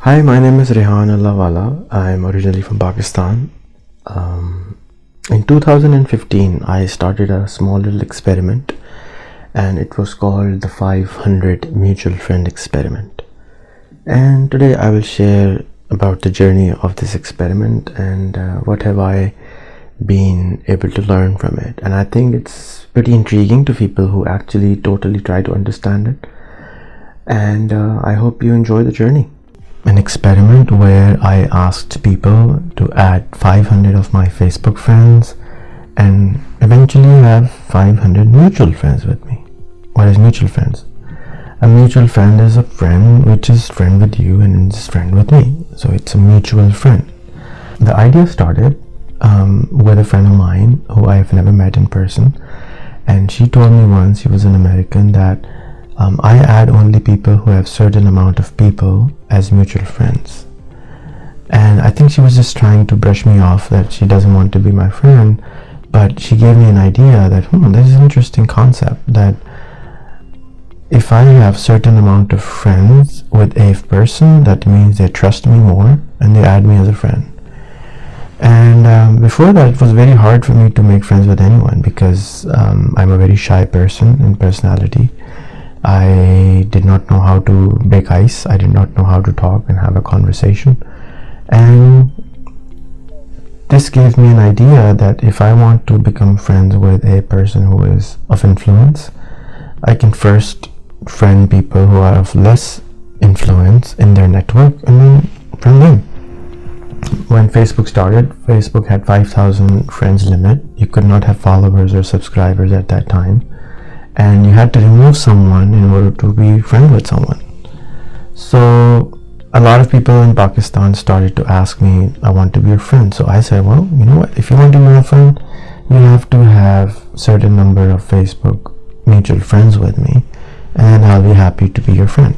Hi, my name is Rehan Allahwala. I'm originally from Pakistan. In 2015, I started a small little experiment, and it was called the 500 Mutual Friend Experiment. And today I will share about the journey of this experiment and what have I been able to learn from it. And I think it's pretty intriguing to people who actually totally try to understand it. And I hope you enjoy the journey. An experiment where I asked people to add 500 of my Facebook friends and eventually have 500 mutual friends with me. What is mutual friends? A mutual friend is a friend which is friend with you and is friend with me. So it's a mutual friend. The idea started with a friend of mine who I've never met in person, and she told me once, she was an American, that I add only people who have certain amount of people as mutual friends. And I think she was just trying to brush me off, that she doesn't want to be my friend, but she gave me an idea that this is an interesting concept, that if I have certain amount of friends with a person, that means they trust me more and they add me as a friend. And before that, it was very hard for me to make friends with anyone because I'm a very shy person in personality. I did not know how to break ice. I did not know how to talk and have a conversation. And this gave me an idea that if I want to become friends with a person who is of influence, I can first friend people who are of less influence in their network and then friend them. When Facebook started, Facebook had 5,000 friends limit. You could not have followers or subscribers at that time. And you had to remove someone in order to be friend with someone. So a lot of people in Pakistan started to ask me, I want to be your friend. So I said, well, you know what, if you want to be my friend, you have to have certain number of Facebook mutual friends with me, and I'll be happy to be your friend.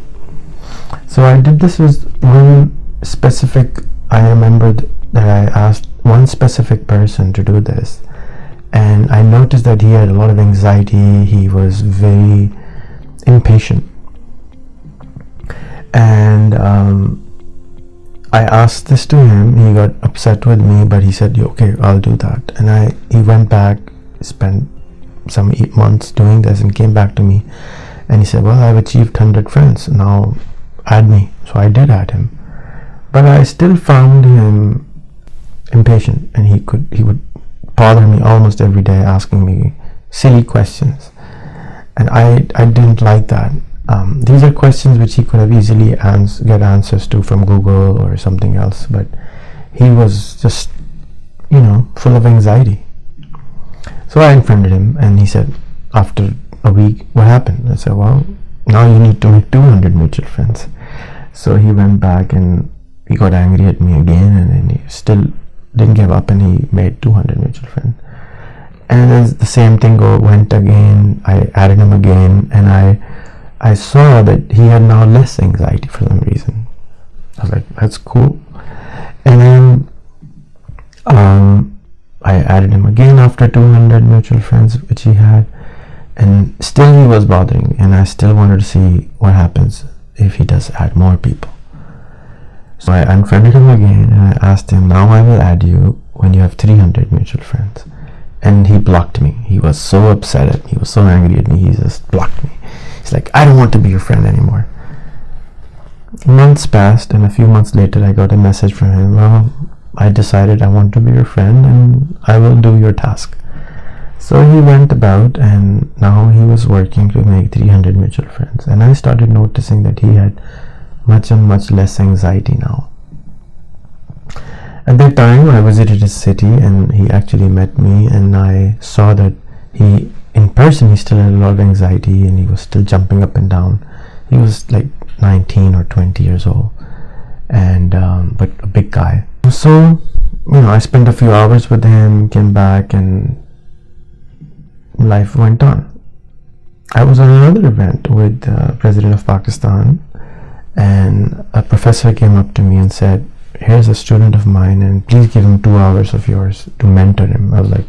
So I did this with one specific, I remembered that I asked one specific person to do this. And I noticed that he had a lot of anxiety. He was very impatient. And I asked this to him. He got upset with me, but he said, okay, I'll do that. And he went back, spent some 8 months doing this, and came back to me. And he said, well, I've achieved 100 friends. Now add me. So I did add him. But I still found him impatient, and he would bother me almost every day, asking me silly questions, and I didn't like that. These are questions which he could have easily get answers to from Google or something else, but he was just full of anxiety. So I unfriended him, and he said after a week, what happened? I said, well, now you need to make 200 mutual friends. So he went back and he got angry at me again, and then he still didn't give up, and he made 200 mutual friends. And as the same thing went again, I added him again, and I saw that he had now less anxiety for some reason. I was like, that's cool. And then I added him again after 200 mutual friends which he had, and still he was bothering me, and I still wanted to see what happens if he does add more people. So I unfriended him again, and I asked him, now I will add you when you have 300 mutual friends. And he blocked me. He was so upset at me. He was so angry at me. He just blocked me. He's like, I don't want to be your friend anymore. Months passed, and a few months later I got a message from him. Well, I decided I want to be your friend, and I will do your task. So he went about, and now he was working to make 300 mutual friends. And I started noticing that he had much less anxiety now. At that time, I visited his city, and he actually met me, and I saw that in person he still had a lot of anxiety, and he was still jumping up and down. He was like 19 or 20 years old, and but a big guy. So I spent a few hours with him, came back, and life went on. I was on another event with the President of Pakistan, and a professor came up to me and said, here's a student of mine, and please give him 2 hours of yours to mentor him. I was like,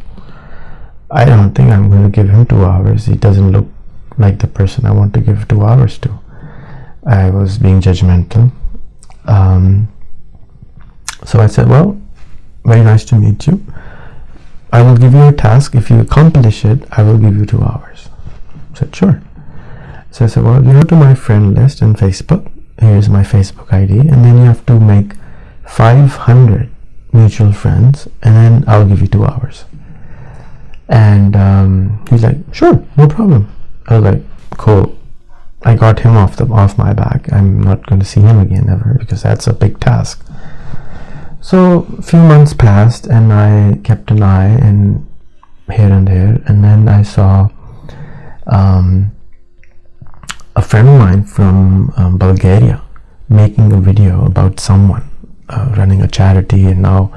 I don't think I'm going to give him 2 hours. He doesn't look like the person I want to give 2 hours to. I was being judgmental. So I said, well, very nice to meet you. I will give you a task. If you accomplish it, I will give you 2 hours. I said, sure. So I said, well, you go to my friend list on Facebook. Here's my Facebook ID. And then you have to make 500 mutual friends. And then I'll give you 2 hours. And he's like, sure, no problem. I was like, cool. I got him off my back. I'm not going to see him again ever, because that's a big task. So a few months passed, and I kept an eye here and there, and then I saw a friend of mine from Bulgaria making a video about someone running a charity, and now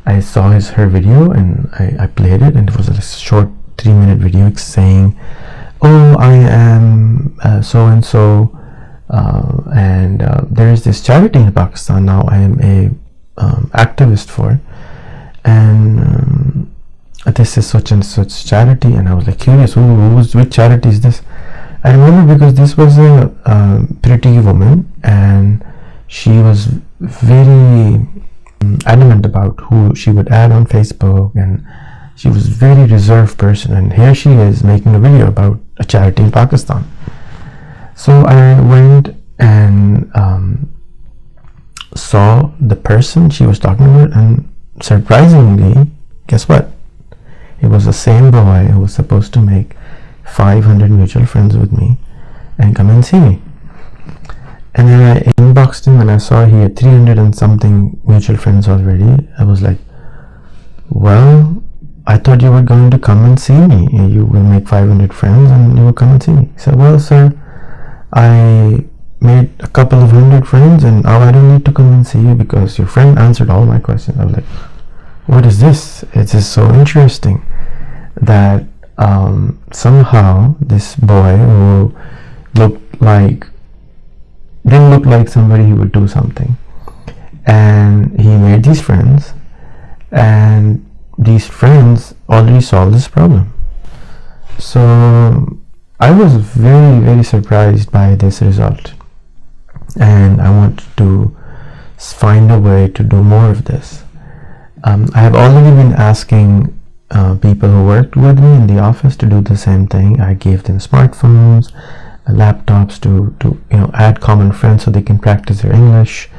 I saw her video, and I played it, and it was a short 3-minute video saying, oh, I am so and so, and there is this charity in Pakistan now I am a activist for, and this is such and such charity. And I was like curious, which charity is this? I remember because this was a pretty woman, and she was very adamant about who she would add on Facebook, and she was a very reserved person, and here she is making a video about a charity in Pakistan. So I went and saw the person she was talking about, and surprisingly, guess what? It was the same boy who was supposed to make 500 mutual friends with me and come and see me. And then I inboxed him, and I saw he had 300 and something mutual friends already. I was like, well, I thought you were going to come and see me. You will make 500 friends and you will come and see me. He said, well, sir, I made a couple of 100 friends, and now I don't need to come and see you because your friend answered all my questions. I was like, what is this? It's just so interesting that somehow this boy who didn't look like somebody who would do something, and he made these friends, and these friends already solved this problem. So I was very, very surprised by this result, and I wanted to find a way to do more of this. I have already been asking people who worked with me in the office to do the same thing. I gave them smartphones, laptops to add common friends so they can practice their English.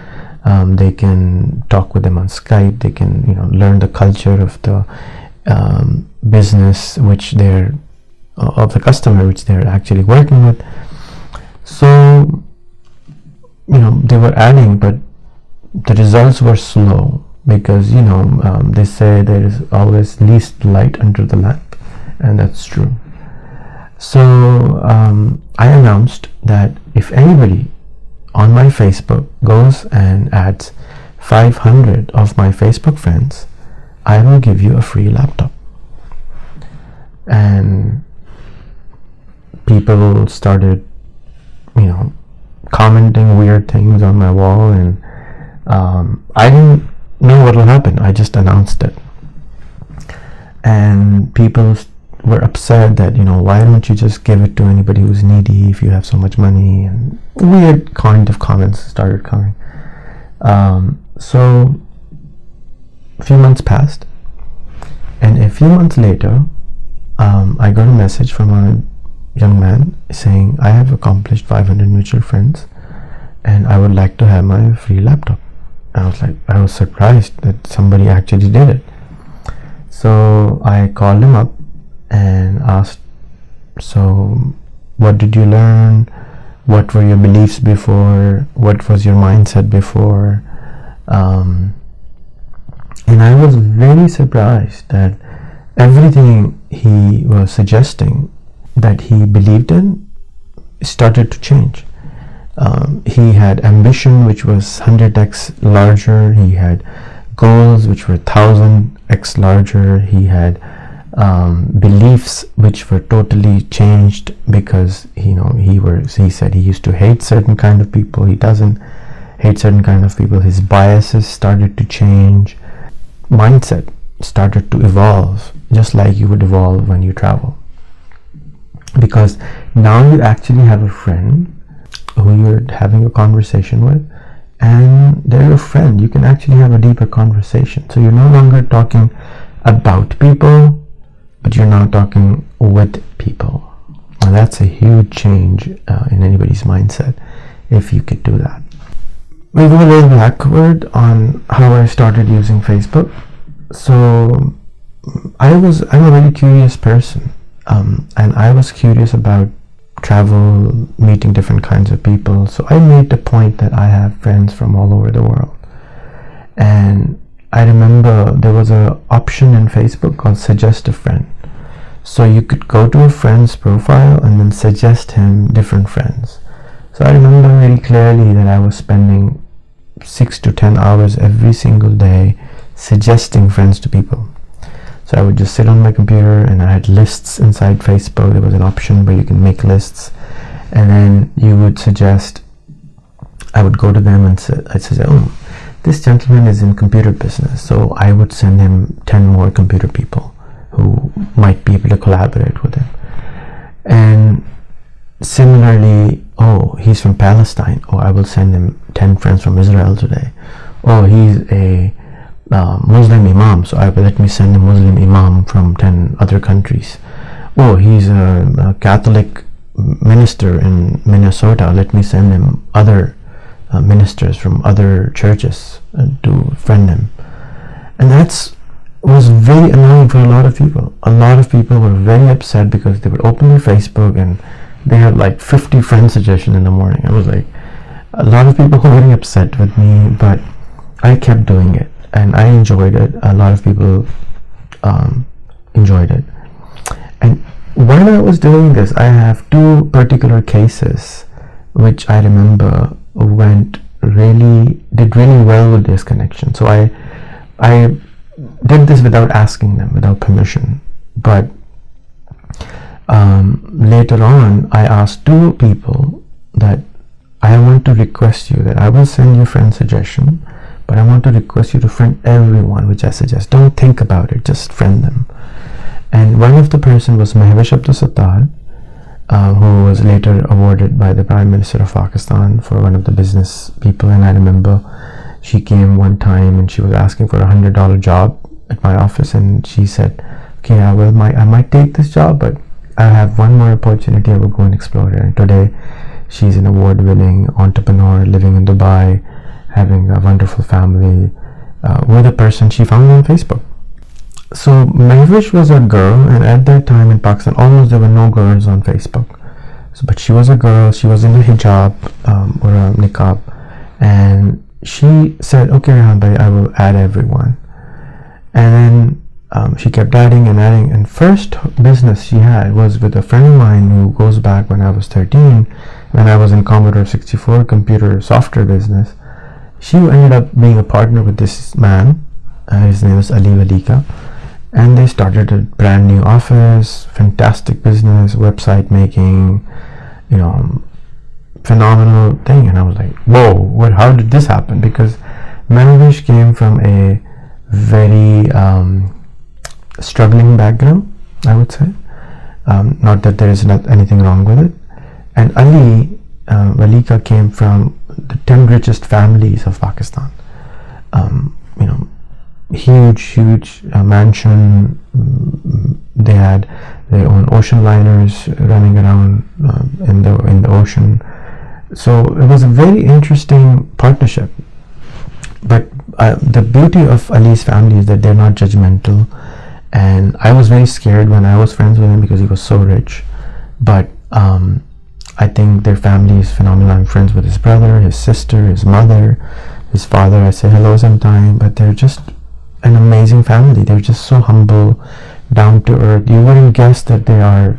They can talk with them on Skype. They can learn the culture of the business of the customer which they're actually working with. So they were adding, but the results were slow because they say there is always least light under the lamp, and that's true. So I announced that if anybody on my Facebook goes and adds 500 of my Facebook friends, I will give you a free laptop. And people started commenting weird things on my wall, and I didn't know what will happen. I just announced it, and people were upset that why don't you just give it to anybody who's needy if you have so much money, and weird kind of comments started coming. So a few months passed, and a few months later I got a message from a young man saying, I have accomplished 500 mutual friends and I would like to have my free laptop. And I was surprised that somebody actually did it. So I called him up and asked, so what did you learn? What were your beliefs before? What was your mindset before? And I was very surprised that everything he was suggesting that he believed in started to change. He had ambition which was 100x larger. He had goals which were 1000x larger. He had beliefs which were totally changed because he said he used to hate certain kind of people. He doesn't hate certain kind of people. His biases started to change. Mindset started to evolve, just like you would evolve when you travel, because now you actually have a friend who you're having a conversation with, and they're your friend. You can actually have a deeper conversation. So you're no longer talking about people, but you're now talking with people. And that's a huge change in anybody's mindset if you could do that. We go a little backward on how I started using Facebook. So I'm a very curious person, and I was curious about travel, meeting different kinds of people. So I made the point that I have friends from all over the world. And I remember there was an option in Facebook called suggest a friend. So you could go to a friend's profile and then suggest him different friends. So I remember very clearly that I was spending 6 to 10 hours every single day suggesting friends to people. So I would just sit on my computer and I had lists inside Facebook. There was an option where you can make lists, and then you would suggest, I would go to them and I'd say, oh, this gentleman is in computer business, so I would send him 10 more computer people who might be able to collaborate with him. And similarly, oh, he's from Palestine, oh, I will send him 10 friends from Israel today. Oh, he's a Muslim imam, so let me send a Muslim imam from 10 other countries. Oh, he's a Catholic minister in Minnesota, let me send him other ministers from other churches to friend him. And that was very annoying for a lot of people. A lot of people were very upset because they would open their Facebook and they had like 50 friend suggestions in the morning. I was like, a lot of people were very upset with me, but I kept doing it and I enjoyed it. A lot of people enjoyed it. And while I was doing this, I have 2 particular cases which I remember did really well with this connection. So I did this without asking them, without permission. But later on, I asked 2 people that I want to request you that I will send you friend suggestion, but I want to request you to friend everyone which I suggest. Don't think about it, just friend them. And one of the person was Mehwish Abdul Sattar, who was later awarded by the Prime Minister of Pakistan for one of the business people. And I remember she came one time and she was asking for $100 job at my office, and she said, okay, I might take this job, but I have one more opportunity, I will go and explore it. And today she's an award-winning entrepreneur living in Dubai, having a wonderful family with a person she found on Facebook. So Mehwish was a girl, and at that time in Pakistan almost there were no girls on Facebook. So, but she was a girl, she was in a hijab or a niqab, and she said, okay, Rehan bhai, I will add everyone. And then she kept adding, and first business she had was with a friend of mine who goes back when I was 13, when I was in Commodore 64 computer software business. She ended up being a partner with this man, his name is Ali Walika, and they started a brand new office, fantastic business, website making, phenomenal thing. And I was like, whoa, how did this happen? Because Mehwish came from a very struggling background, I would say. Not that there is not anything wrong with it. And Ali Walika came from the 10 richest families of Pakistan. Huge mansion. They had their own ocean liners running around in the ocean. So it was a very interesting partnership. But the beauty of Ali's family is that they're not judgmental, and I was very scared when I was friends with him because he was so rich. But I think their family is phenomenal. I'm friends with his brother, his sister, his mother, his father. I say hello sometime, but they're just an amazing family. They're just so humble, down to earth. You wouldn't guess that they are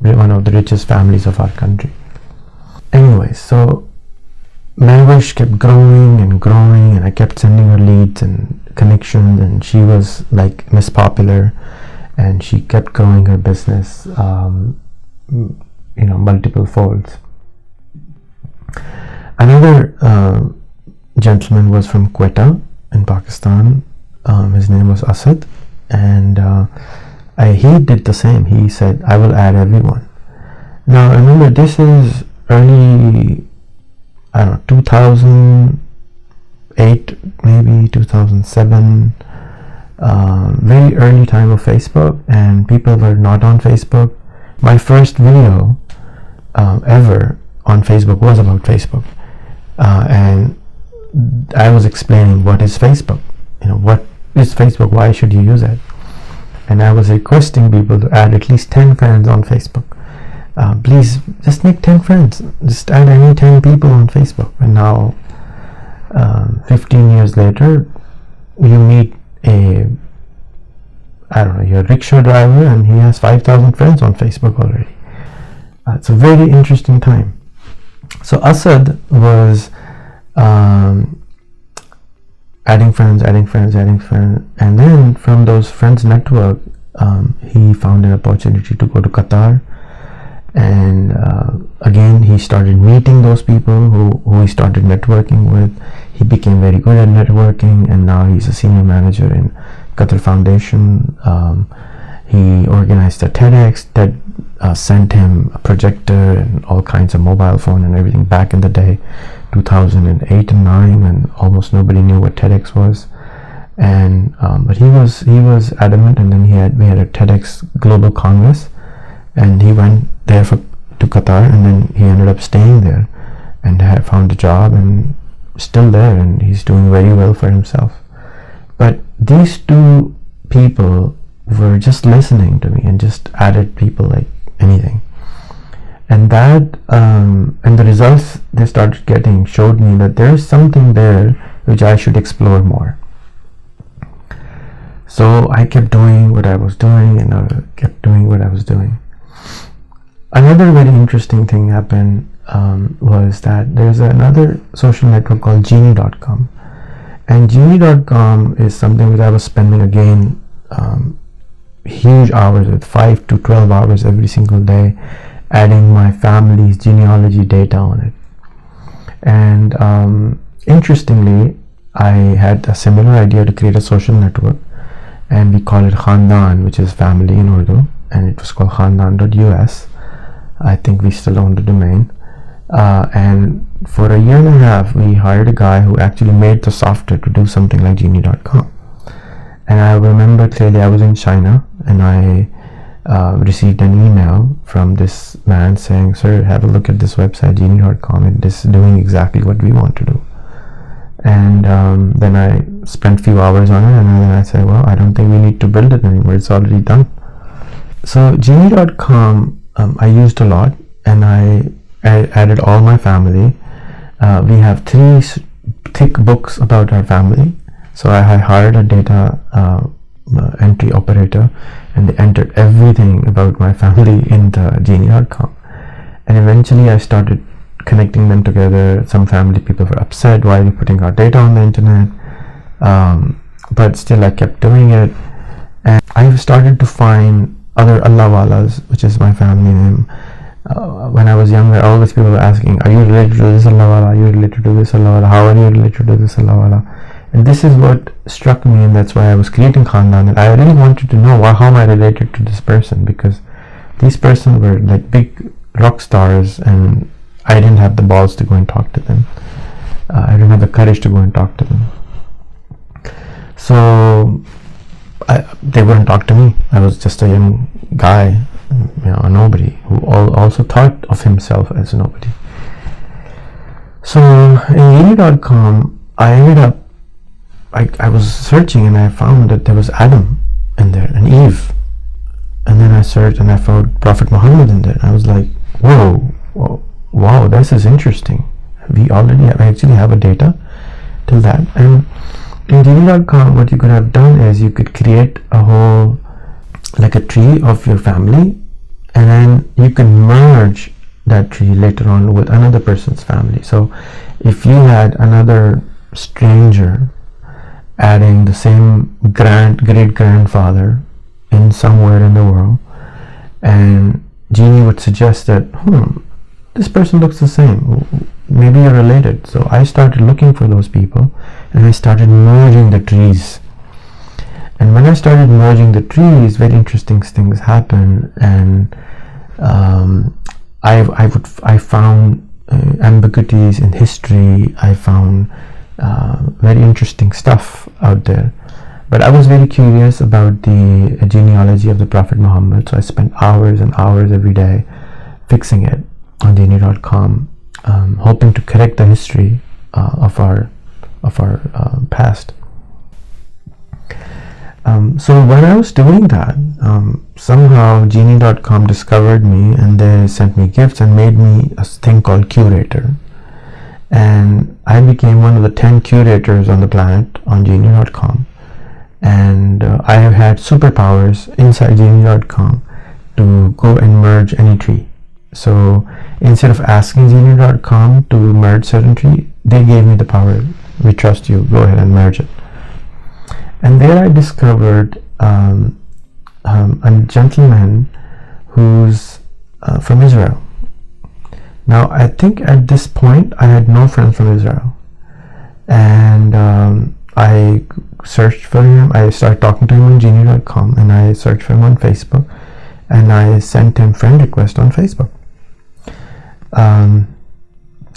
one of the richest families of our country. Anyway, so Mehwish kept growing, and I kept sending her leads and connections, and she was like Miss Popular, and she kept growing her business multiple folds. Another gentleman was from Quetta in Pakistan. His name was Asad, and he did the same. He said, I will add everyone. Now remember, this is early I don't know, 2008, maybe 2007, very early time of Facebook, and people were not on Facebook. My first video ever on Facebook was about Facebook, and I was explaining what is Facebook, what is Facebook, why should you use it, and I was requesting people to add at least 10 friends on Facebook. Please just make 10 friends, just add any 10 people on Facebook. And now 15 years later, you meet your rickshaw driver, and he has 5,000 friends on Facebook already. It's a very interesting time. So Asad was adding friends, and then from those friends network, he found an opportunity to go to Qatar, and again he started meeting those people who he started networking with. He became very good at networking, and now he's a senior manager in Qatar Foundation. He organized a TEDx that sent him a projector and all kinds of mobile phone and everything back in the day, 2008 and 9, and almost nobody knew what TEDx was. And but he was adamant, and then we had a TEDx Global Congress, and he went there to Qatar, and then he ended up staying there and had found a job and still there, and he's doing very well for himself. But these two people were just listening to me and just added people like anything, and that and the results they started getting showed me that there is something there which I should explore more. So I kept doing what I was doing, and I kept doing what I was doing. Another very interesting thing happened was that there's another social network called Genie.com, and Genie.com is something that I was spending again huge hours with, 5 to 12 hours every single day, adding my family's genealogy data on it. And interestingly, I had a similar idea to create a social network, and we call it Khandan, which is family in Urdu, and it was called khandan.us. I think we still own the domain. And for a year and a half, we hired a guy who actually made the software to do something like Genie.com. And I remember clearly I was in China, and I received an email from this man saying, "Sir, have a look at this website, Genie.com, and this is doing exactly what we want to do." And then I spent a few hours on it, and then I said, well, I don't think we need to build it anymore, it's already done. So Genie.com I used a lot, and I added all my family. We have 3 thick books about our family. So I hired a data entry operator, and they entered everything about my family into Genie.com. And eventually I started connecting them together. Some family people were upset, why are you putting our data on the internet? But still I kept doing it, and I started to find other Allahwalas, which is my family name. When I was younger, always people were asking, are you related to this Allahwala? Are you related to this Allahwala? How are you related to this Allahwala? And this is what struck me, and that's why I was creating Khandan. And I really wanted to know how am I related to this person, because these persons were like big rock stars, and I didn't have the balls to go and talk to them. I didn't have the courage to go and talk to them. So they wouldn't talk to me. I was just a young guy, a nobody, who also thought of himself as a nobody. So in Genie.com, I ended up, I was searching, and I found that there was Adam in there and Eve, and then I searched and I found Prophet Muhammad in there. I was like, whoa, wow, this is interesting. I actually have a data till that. And in Genie.com, what you could have done is you could create a whole, like a tree of your family, and then you can merge that tree later on with another person's family. So if you had another stranger adding the same great grandfather in somewhere in the world, and Genie would suggest that this person looks the same, maybe you're related. So I started looking for those people, and I started merging the trees. And when I started merging the trees, very interesting things happened. And I found ambiguities in history. I found very interesting stuff out there. But I was very curious about the genealogy of the Prophet Muhammad, so I spent hours and hours every day fixing it on genie.com, hoping to correct the history of our past. So when I was doing that, somehow genie.com discovered me, and they sent me gifts and made me a thing called curator. And I became one of the 10 curators on the planet on genie.com. And I have had superpowers inside genie.com to go and merge any tree. So instead of asking genie.com to merge certain tree, they gave me the power. We trust you, go ahead and merge it. And there I discovered a gentleman who's from Israel. Now I think at this point I had no friends from Israel, and I searched for him. I started talking to him on genie.com, and I searched for him on Facebook, and I sent him friend request on Facebook.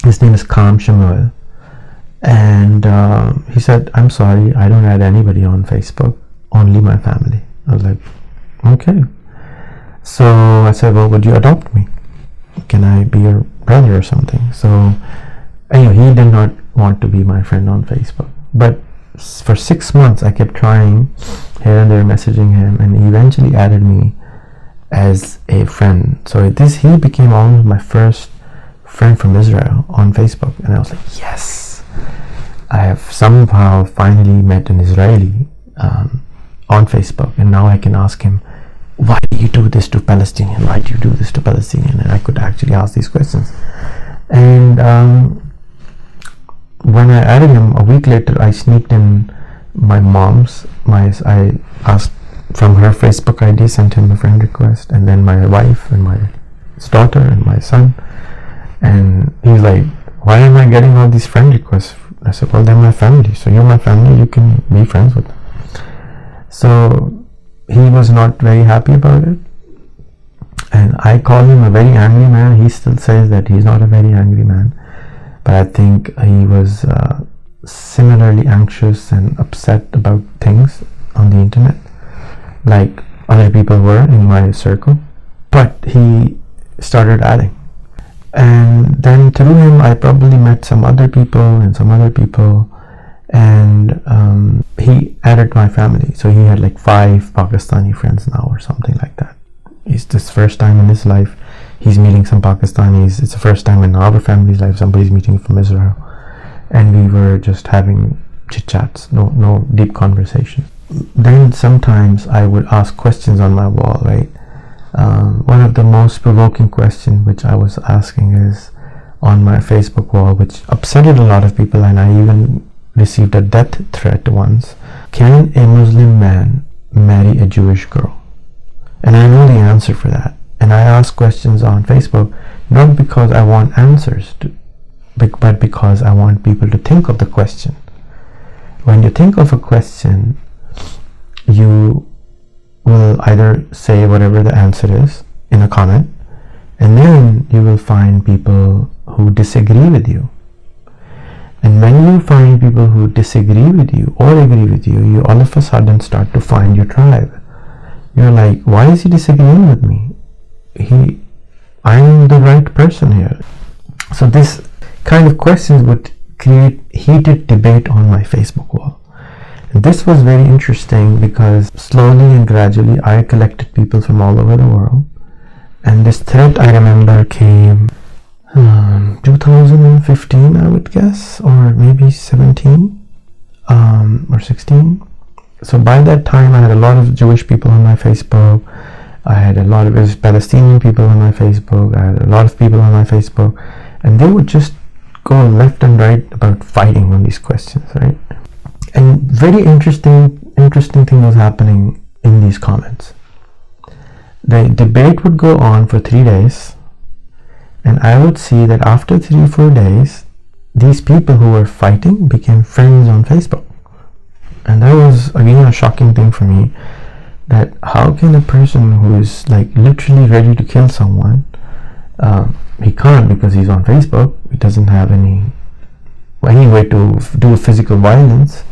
His name is Kam Shemuel, and he said, "I'm sorry, I don't add anybody on Facebook, only my family." I was like, okay. So I said, well, would you adopt me? Can I be your brother or something? So anyway, he did not want to be my friend on Facebook, but for 6 months I kept trying here and there, messaging him, and he eventually added me as a friend. So he became almost my first friend from Israel on Facebook, and I was like, yes, I have somehow finally met an Israeli on Facebook, and now I can ask him, why do you do this to Palestinian? Why do you do this to Palestinian? And I could actually ask these questions. And when I added him, a week later, I sneaked in my mom's. I asked from her Facebook ID, sent him a friend request, and then my wife and my daughter and my son. And he's like, why am I getting all these friend requests? I said, well, they're my family. So you're my family, you can be friends with them. So he was not very happy about it, and I call him a very angry man. He still says that he's not a very angry man, but I think he was similarly anxious and upset about things on the internet, like other people were in my circle. But he started adding, and then through him I probably met some other people, and he added my family. So he had like 5 Pakistani friends now or something like that. It's this first time in his life he's meeting some Pakistanis. It's the first time in our family's life somebody's meeting from Israel, and we were just having chit chats, no deep conversation. Then sometimes I would ask questions on my wall, right? One of the most provoking questions which I was asking is on my Facebook wall, which upset a lot of people, and I even received a death threat once. Can a Muslim man marry a Jewish girl? And I know the answer for that. And I ask questions on Facebook, not because I want answers, but because I want people to think of the question. When you think of a question, you will either say whatever the answer is in a comment, and then you will find people who disagree with you. And when you find people who disagree with you or agree with you, you all of a sudden start to find your tribe. You're like, why is he disagreeing with me? I'm the right person here. So this kind of questions would create heated debate on my Facebook wall. And this was very interesting because slowly and gradually I collected people from all over the world. And this thread, I remember, came 2015, I would guess, or maybe 17 or 16. So by that time I had a lot of Jewish people on my Facebook. I had a lot of Palestinian people on my Facebook. I had a lot of people on my Facebook, and they would just go left and right about fighting on these questions, right? And very interesting thing was happening in these comments. The debate would go on for 3 days, and I would see that after 3-4 days, these people who were fighting became friends on Facebook. And that was again a shocking thing for me, that how can a person who is like literally ready to kill someone he can't because he's on Facebook. He doesn't have any way to do physical violence.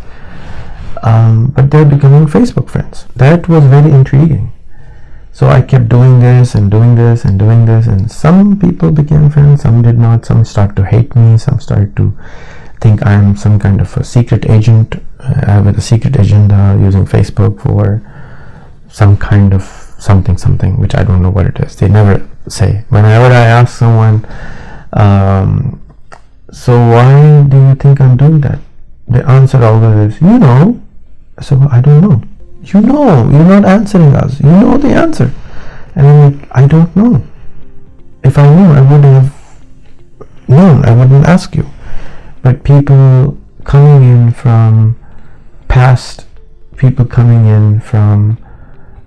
But they're becoming Facebook friends. That was very intriguing. So I kept doing this and doing this and doing this, and some people became friends, some did not. Some started to hate me, some started to think I'm some kind of a secret agent with a secret agenda using Facebook for some kind of something, which I don't know what it is. They never say. Whenever I ask someone, so why do you think I'm doing that? The answer always is, you know. So I don't know. You know, you're not answering us. You know the answer. And I'm like, I don't know. If I knew, I would have known. I wouldn't ask you. But people coming in from past, people coming in from,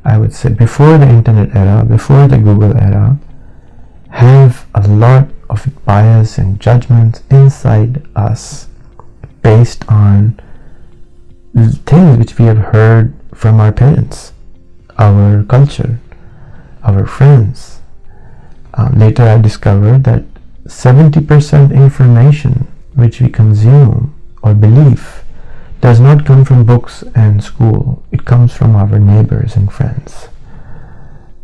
I would say, before the internet era, before the Google era, have a lot of bias and judgments inside us based on things which we have heard from our parents, our culture, our friends. Later I discovered that 70% information which we consume or believe does not come from books and school. It comes from our neighbors and friends.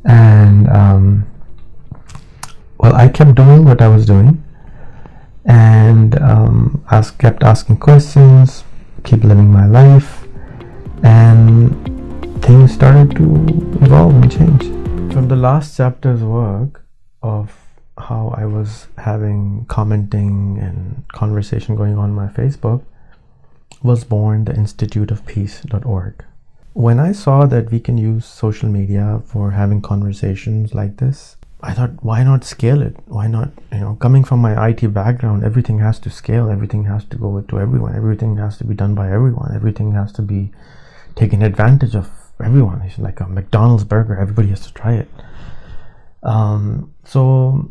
And well, I kept doing what I was doing, and kept asking questions, keep living my life, and things started to evolve and change. From the last chapter's work of how I was having commenting and conversation going on my Facebook was born the instituteofpeace.org. When I saw that we can use social media for having conversations like this, I thought, why not scale it? Why not, coming from my IT background, everything has to scale, everything has to go to everyone, everything has to be done by everyone, everything has to be taken advantage of everyone. It's like a McDonald's burger, everybody has to try it. So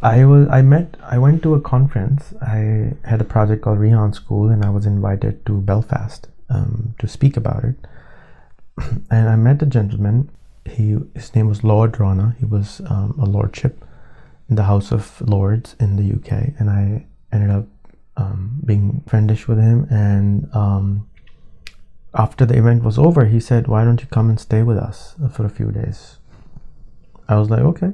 I went to a conference. I had a project called Rehan School, and I was invited to Belfast to speak about it. And I met a gentleman. His name was Lord Rana. He was a lordship in the House of Lords in the UK, and I ended up being friendish with him. And after the event was over, he said, why don't you come and stay with us for a few days? I was like, okay.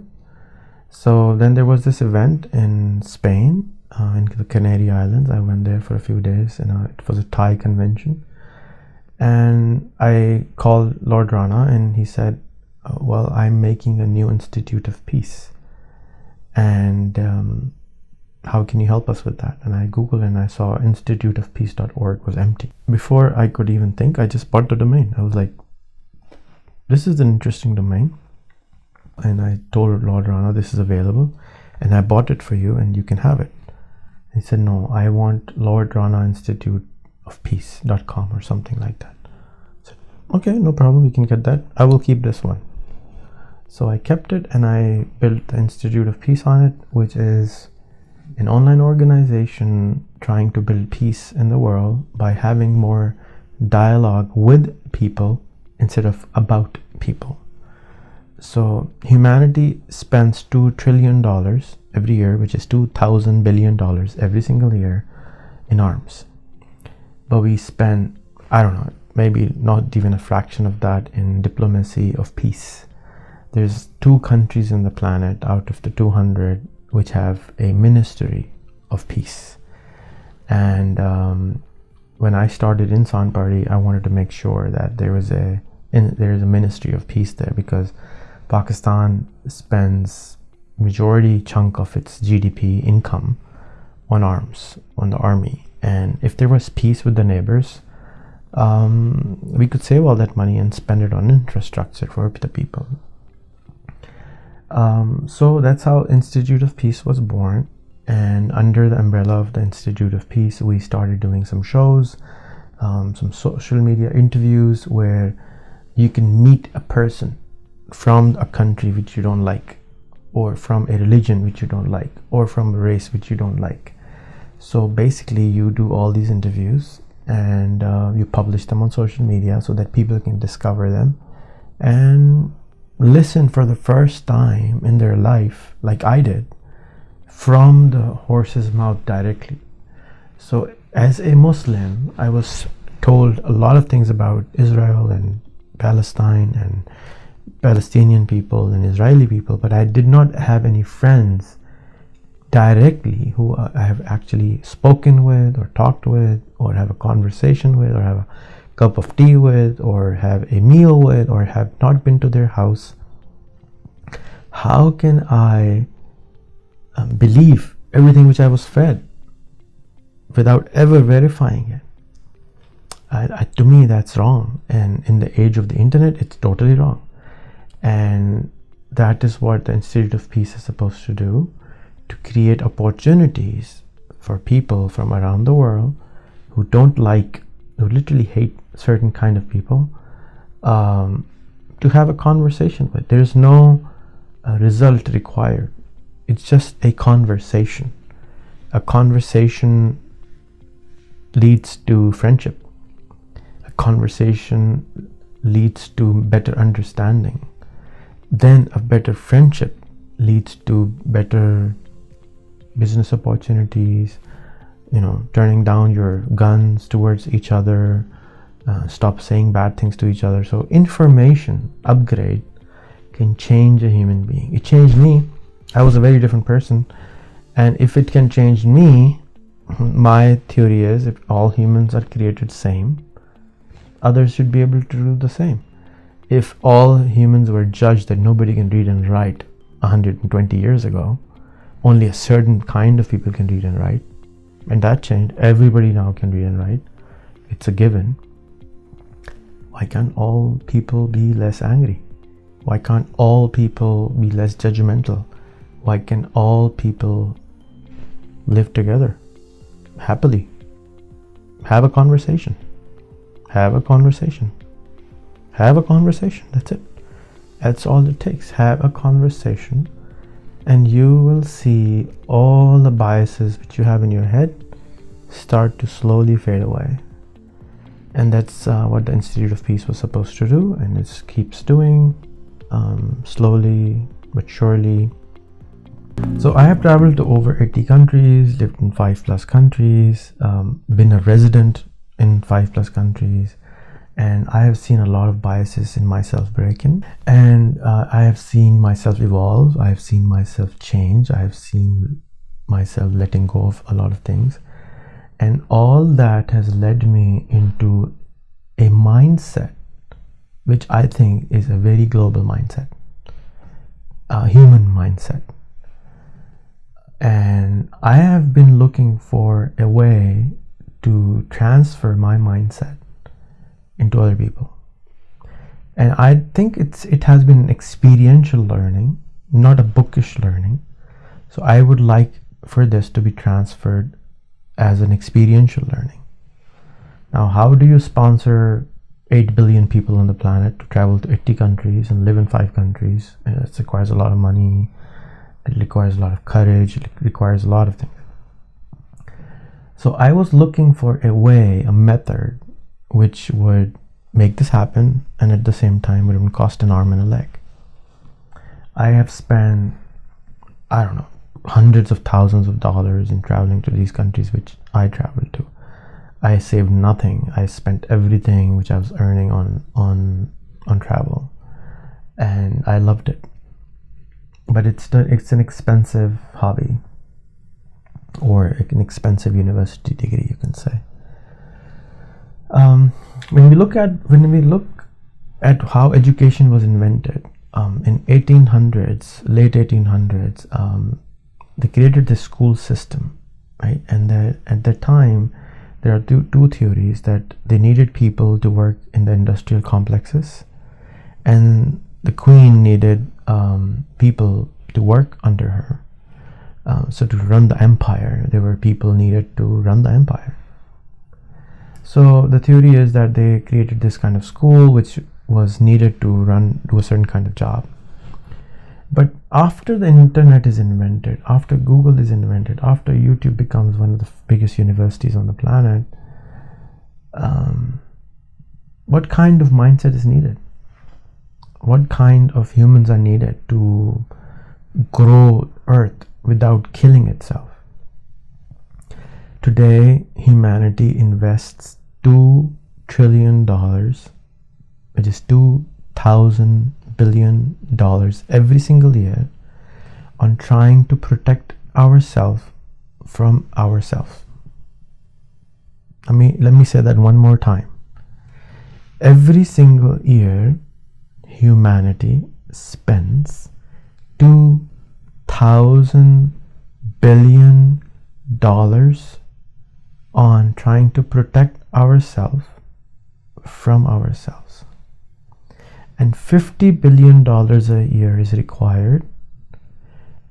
So then there was this event in Spain, in the Canary Islands. I went there for a few days, and it was a Thai convention. And I called Lord Rana, and he said, well, I'm making a new Institute of Peace, and how can you help us with that? And I googled, and I saw instituteofpeace.org was empty. Before I could even think, I just bought the domain. I was like, this is an interesting domain. And I told Lord Rana, this is available, and I bought it for you, and you can have it. He said, no, I want Lord Rana Institute of Peace.com or something like that. I said, okay, no problem, you can get that. I will keep this one. So I kept it, and I built the Institute of Peace on it, which is an online organization trying to build peace in the world by having more dialogue with people instead of about people. So humanity spends $2 trillion every year, which is $2,000 billion every single year in arms. But we spend, I don't know, maybe not even a fraction of that in diplomacy of peace. There's 2 countries in the planet out of the 200 which have a ministry of peace. And when I started Insan Party, I wanted to make sure that there is a ministry of peace there, because Pakistan spends majority chunk of its GDP income on arms, on the army. And if there was peace with the neighbors, we could save all that money and spend it on infrastructure for the people. So that's how Institute of Peace was born. And under the umbrella of the Institute of Peace, we started doing some shows, some social media interviews where you can meet a person from a country which you don't like, or from a religion which you don't like, or from a race which you don't like. So basically you do all these interviews, and you publish them on social media so that people can discover them and listen for the first time in their life, like I did, from the horse's mouth directly. So as a Muslim, I was told a lot of things about Israel and Palestine and Palestinian people and Israeli people, but I did not have any friends directly who I have actually spoken with or talked with or have a conversation with or have a cup of tea with or have a meal with or have not been to their house. How can I believe everything which I was fed without ever verifying it? To me, that's wrong. And in the age of the internet, it's totally wrong. And that is what the Institute of Peace is supposed to do, to create opportunities for people from around the world who who literally hate certain kind of people, to have a conversation with. There's no result required. It's just a conversation. A conversation leads to friendship. A conversation leads to better understanding. Then a better friendship leads to better business opportunities, turning down your guns towards each other, stop saying bad things to each other. So information upgrade can change a human being. It changed me. I was a very different person. And if it can change me, my theory is if all humans are created same, others should be able to do the same. If all humans were judged that nobody can read and write 120 years ago, only a certain kind of people can read and write, and that changed. Everybody now can read and write. It's a given. Why can't all people be less angry? Why can't all people be less judgmental? Why can all people live together happily? Have a conversation. Have a conversation. Have a conversation. That's it. That's all it takes. Have a conversation, and you will see all the biases which you have in your head start to slowly fade away. And that's what the Institute of Peace was supposed to do, and it keeps doing, slowly but surely. So I have traveled to over 80 countries, lived in 5+ countries, been a resident in 5+ countries, and I have seen a lot of biases in myself breaking, and I have seen myself evolve. I have seen myself change. I have seen myself letting go of a lot of things, and all that has led me into a mindset which I think is a very global mindset, a human mindset. And I have been looking for a way to transfer my mindset into other people. And I think it has been an experiential learning, not a bookish learning. So I would like for this to be transferred as an experiential learning. Now, how do you sponsor 8 billion people on the planet to travel to 80 countries and live in 5 countries? It requires a lot of money. It requires a lot of courage. It requires a lot of things. So I was looking for a way, a method, which would make this happen, and at the same time it wouldn't cost an arm and a leg. I have spent, hundreds of thousands of dollars in traveling to these countries which I traveled to. I saved nothing. I spent everything which I was earning on travel, and I loved it. But it's an expensive hobby, or an expensive university degree, you can say. When we look at how education was invented in 1800s, late 1800s, they created the school system, right? And at that time, there are two theories: that they needed people to work in the industrial complexes, and the queen needed people to work under her. So to run the empire, there were people needed to run the empire. So the theory is that they created this kind of school which was needed to do a certain kind of job. But after the internet is invented, after Google is invented, after YouTube becomes one of the biggest universities on the planet, what kind of mindset is needed? What kind of humans are needed to grow Earth without killing itself. Today, humanity invests $2 trillion, which is $2,000 billion every single year, on trying to protect ourselves from ourselves. Let me say that one more time. Every single year, humanity spends $2,000 billion on trying to protect ourselves from ourselves. And $50 billion a year is required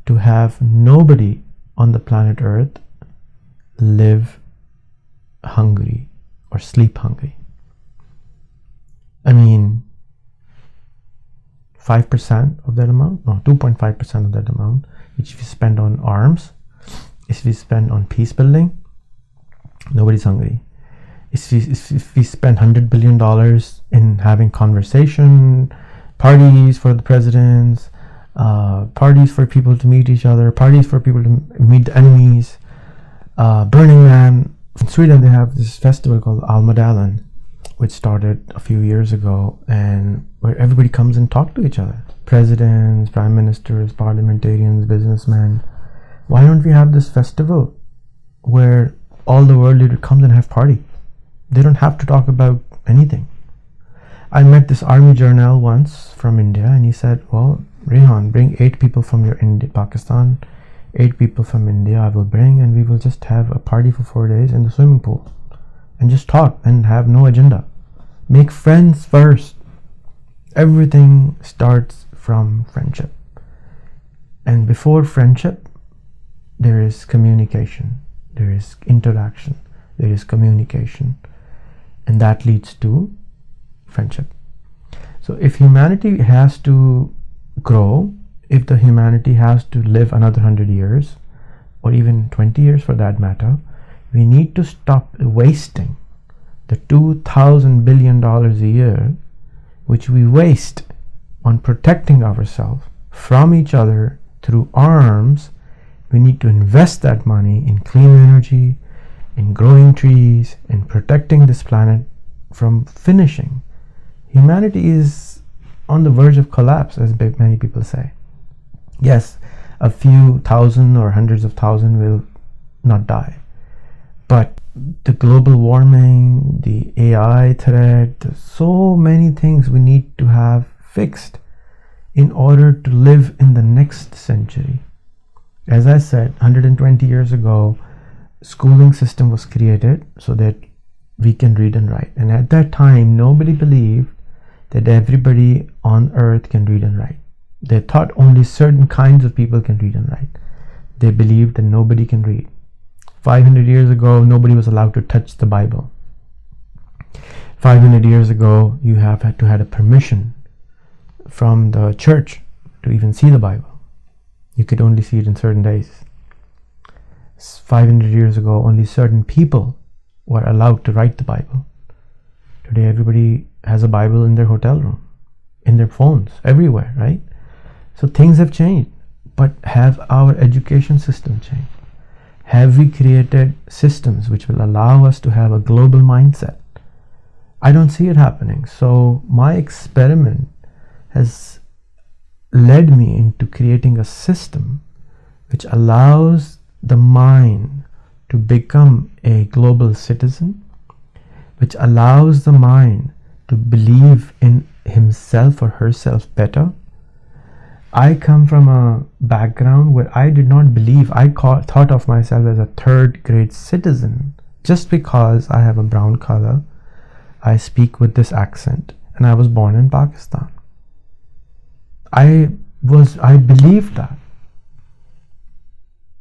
to have nobody on the planet Earth live hungry or sleep hungry. 5% of that amount, no, 2.5% of that amount, which we spend on arms, if we spend on peace building, nobody's hungry. If we spend $100 billion in having conversation, parties for the presidents, parties for people to meet each other, parties for people to meet the enemies, Burning Man. In Sweden, they have this festival called Almedalen, which started a few years ago, and where everybody comes and talks to each other. Presidents, prime ministers, parliamentarians, businessmen. Why don't we have this festival where all the world leaders come and have party? They don't have to talk about anything. I met this army general once from India, and he said, well, Rehan, bring 8 people from your Pakistan, 8 people from India I will bring, and we will just have a party for 4 days in the swimming pool and just talk and have no agenda. Make friends first. Everything starts from friendship. And before friendship, there is communication, there is interaction, there is communication, and that leads to friendship. So if humanity has to grow, if the humanity has to live another 100 years, or even 20 years for that matter, we need to stop wasting the $2,000 billion a year, which we waste on protecting ourselves from each other through arms. We need to invest that money in clean energy, in growing trees, in protecting this planet from finishing. Humanity is on the verge of collapse, as many people say. Yes, a few thousand or hundreds of thousands will not die, but the global warming, the AI threat, so many things we need to have fixed in order to live in the next century. As I said, 120 years ago, schooling system was created so that we can read and write. And at that time, nobody believed that everybody on earth can read and write. They thought only certain kinds of people can read and write. They believed that nobody can read. 500 years ago, nobody was allowed to touch the Bible. 500 years ago, you had to have a permission from the church to even see the Bible. You could only see it in certain days. 500 years ago, only certain people were allowed to write the Bible. Today, everybody has a Bible in their hotel room, in their phones, everywhere, right? So things have changed, but have our education system changed? Have we created systems which will allow us to have a global mindset? I don't see it happening. So my experiment has led me into creating a system which allows the mind to become a global citizen, which allows the mind to believe in himself or herself better. I come from a background where I did not believe, thought of myself as a third grade citizen just because I have a brown color, I speak with this accent, and I was born in Pakistan. I believed that.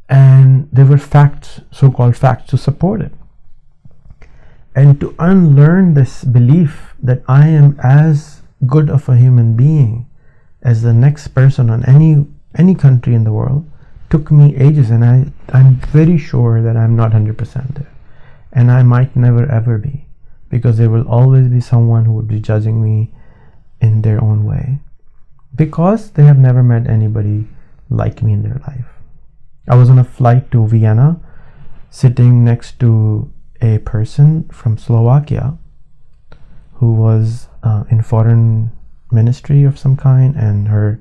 And there were facts, so-called facts, to support it. And to unlearn this belief that I am as good of a human being as the next person on any country in the world took me ages, and I'm very sure that I'm not 100% there, and I might never ever be, because there will always be someone who would be judging me in their own way, because they have never met anybody like me in their life. I was on a flight to Vienna, sitting next to a person from Slovakia who was in foreign ministry of some kind, and her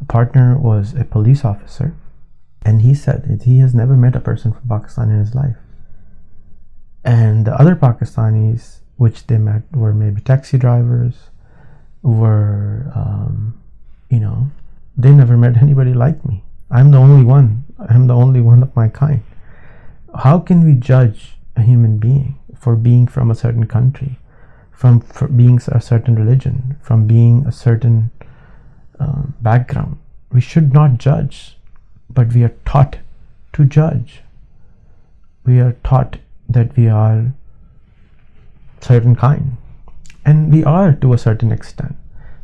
partner was a police officer. And he said that he has never met a person from Pakistan in his life. And the other Pakistanis which they met were maybe taxi drivers, were, they never met anybody like me. I'm the only one. I'm the only one of my kind. How can we judge a human being for being from a certain country, for being a certain religion, from being a certain background? We should not judge, but we are taught to judge. We are taught that we are certain kind, and we are to a certain extent.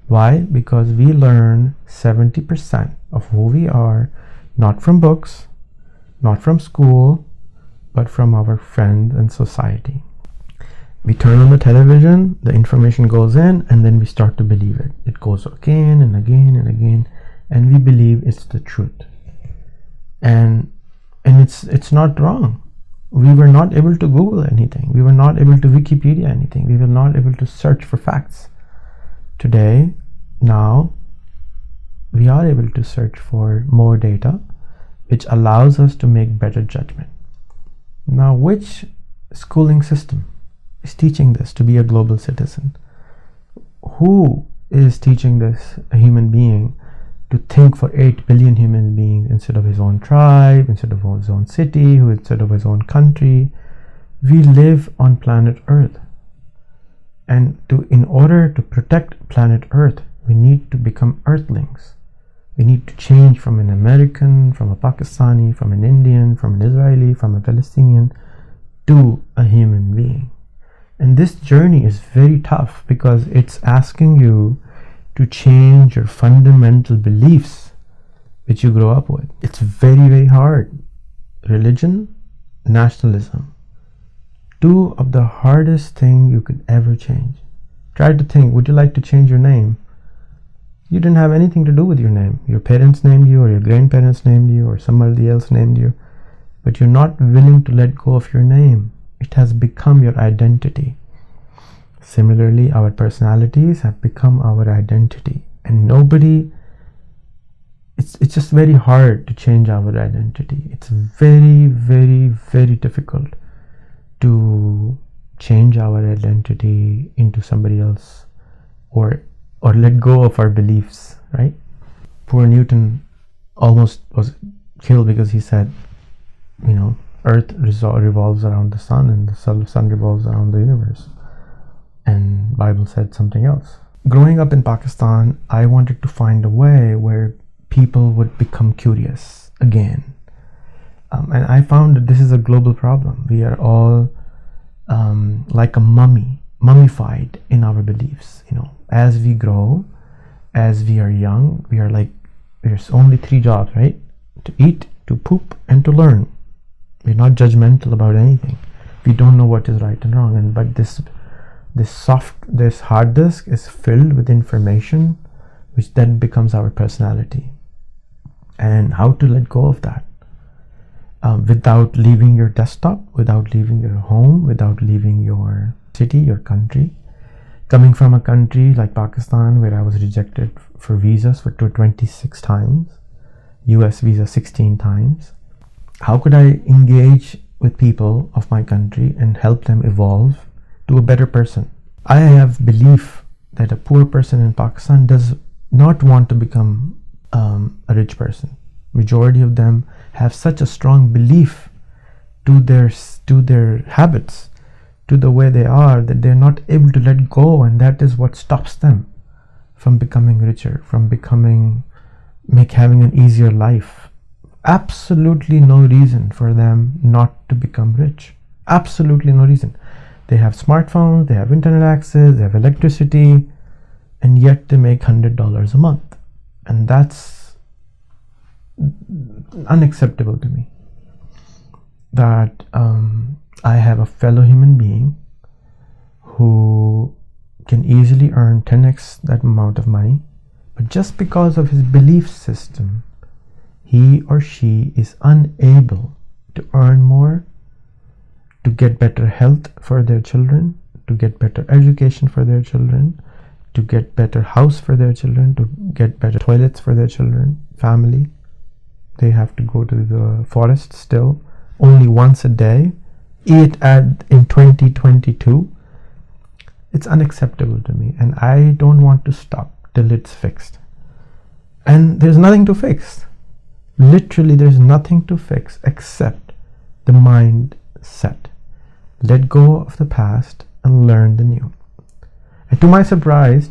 Why? Because we learn 70% of who we are not from books, not from school, but from our friends and society. We turn on the television, the information goes in, and then we start to believe it. It goes again and again and again, and we believe it's the truth. And it's not wrong. We were not able to Google anything. We were not able to Wikipedia anything. We were not able to search for facts. Today, now, we are able to search for more data, which allows us to make better judgment. Now, which schooling system is teaching this to be a global citizen? Who is teaching this a human being to think for 8 billion human beings instead of his own tribe, instead of his own city, instead of his own country? We live on planet Earth, and in order to protect planet Earth, we need to become Earthlings. We need to change from an American, from a Pakistani, from an Indian, from an Israeli, from a Palestinian to a human being. And this journey is very tough because it's asking you to change your fundamental beliefs which you grow up with. It's very, very hard. Religion, nationalism, two of the hardest thing you could ever change. Try to think, would you like to change your name? You didn't have anything to do with your name. Your parents named you, or your grandparents named you, or somebody else named you, but you're not willing to let go of your name. It has become your identity. Similarly, our personalities have become our identity, and it's just very hard to change our identity. It's very, very, very difficult to change our identity into somebody else, or let go of our beliefs, right? Poor Newton almost was killed because he said, Earth revolves around the sun, and the sun revolves around the universe. And Bible said something else. Growing up in Pakistan, I wanted to find a way where people would become curious again. And I found that this is a global problem. We are all like a mummified in our beliefs. As we grow, as we are young, there's only 3 jobs, right? To eat, to poop, and to learn. We're not judgmental about anything. We don't know what is right and wrong. But this hard disk is filled with information, which then becomes our personality. And how to let go of that without leaving your desktop, without leaving your home, without leaving your city, your country. Coming from a country like Pakistan, where I was rejected for visas for 26 times, US visa 16 times, how could I engage with people of my country and help them evolve to a better person? I have belief that a poor person in Pakistan does not want to become a rich person. Majority of them have such a strong belief to their habits, to the way they are, that they're not able to let go, and that is what stops them from becoming richer, from having an easier life. Absolutely no reason for them not to become rich. Absolutely no reason. They have smartphones, they have internet access, they have electricity, and yet they make $100 a month. And that's unacceptable to me. That I have a fellow human being who can easily earn 10x that amount of money, but just because of his belief system, he or she is unable to earn more, to get better health for their children, to get better education for their children, to get better house for their children, to get better toilets for their children, family, they have to go to the forest still only once a day, eat in 2022. It's unacceptable to me, and I don't want to stop till it's fixed. And there's nothing to fix. Literally, there's nothing to fix except the mindset. Let go of the past and learn the new. And to my surprise,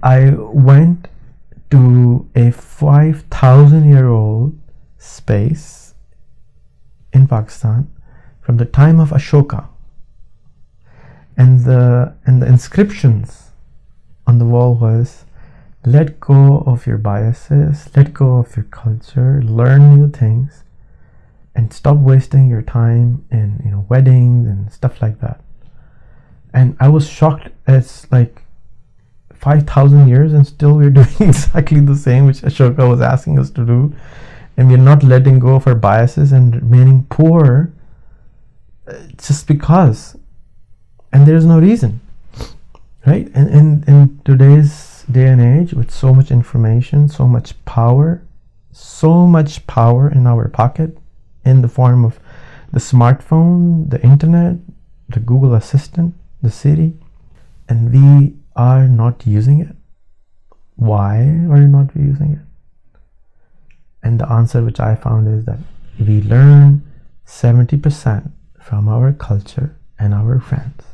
I went to a 5,000-year-old space in Pakistan from the time of Ashoka, and the inscriptions on the wall was, let go of your biases, let go of your culture, learn new things, and stop wasting your time in weddings and stuff like that. And I was shocked. It's like 5,000 years and still we're doing exactly the same which Ashoka was asking us to do, and we're not letting go of our biases and remaining poor just because, and there's no reason, right? And in today's day and age, with so much information, so much power in our pocket, in the form of the smartphone, the internet, the Google Assistant, the Siri, and we are not using it. Why are you not using it? And the answer which I found is that we learn 70% from our culture and our friends.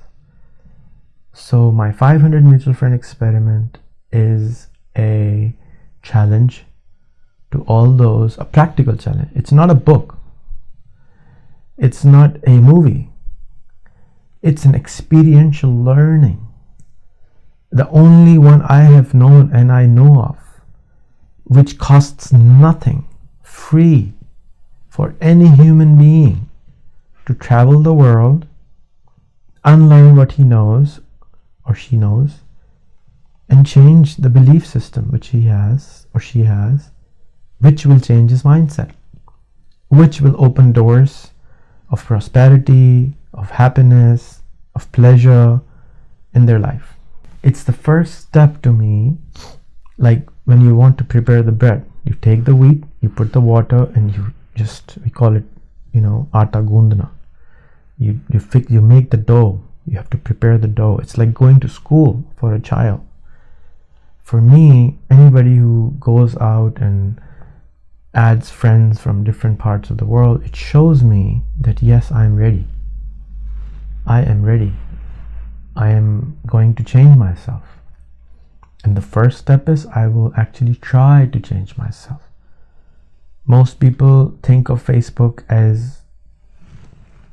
So my 500 mutual friend experiment is a challenge to all those, a practical challenge. It's not a book. It's not a movie. It's an experiential learning. The only one I have known and I know of, which costs nothing, free for any human being to travel the world, unlearn what he knows or she knows, and change the belief system which he has or she has, which will change his mindset, which will open doors of prosperity, of happiness, of pleasure in their life. It's the first step to me, like when you want to prepare the bread. You take the wheat, you put the water, and we call it, atta gundna. You make the dough. You have to prepare the dough. It's like going to school for a child. For me, anybody who goes out and adds friends from different parts of the world, it shows me that yes, I am ready. I am ready. I am going to change myself. And the first step is I will actually try to change myself. Most people think of Facebook as,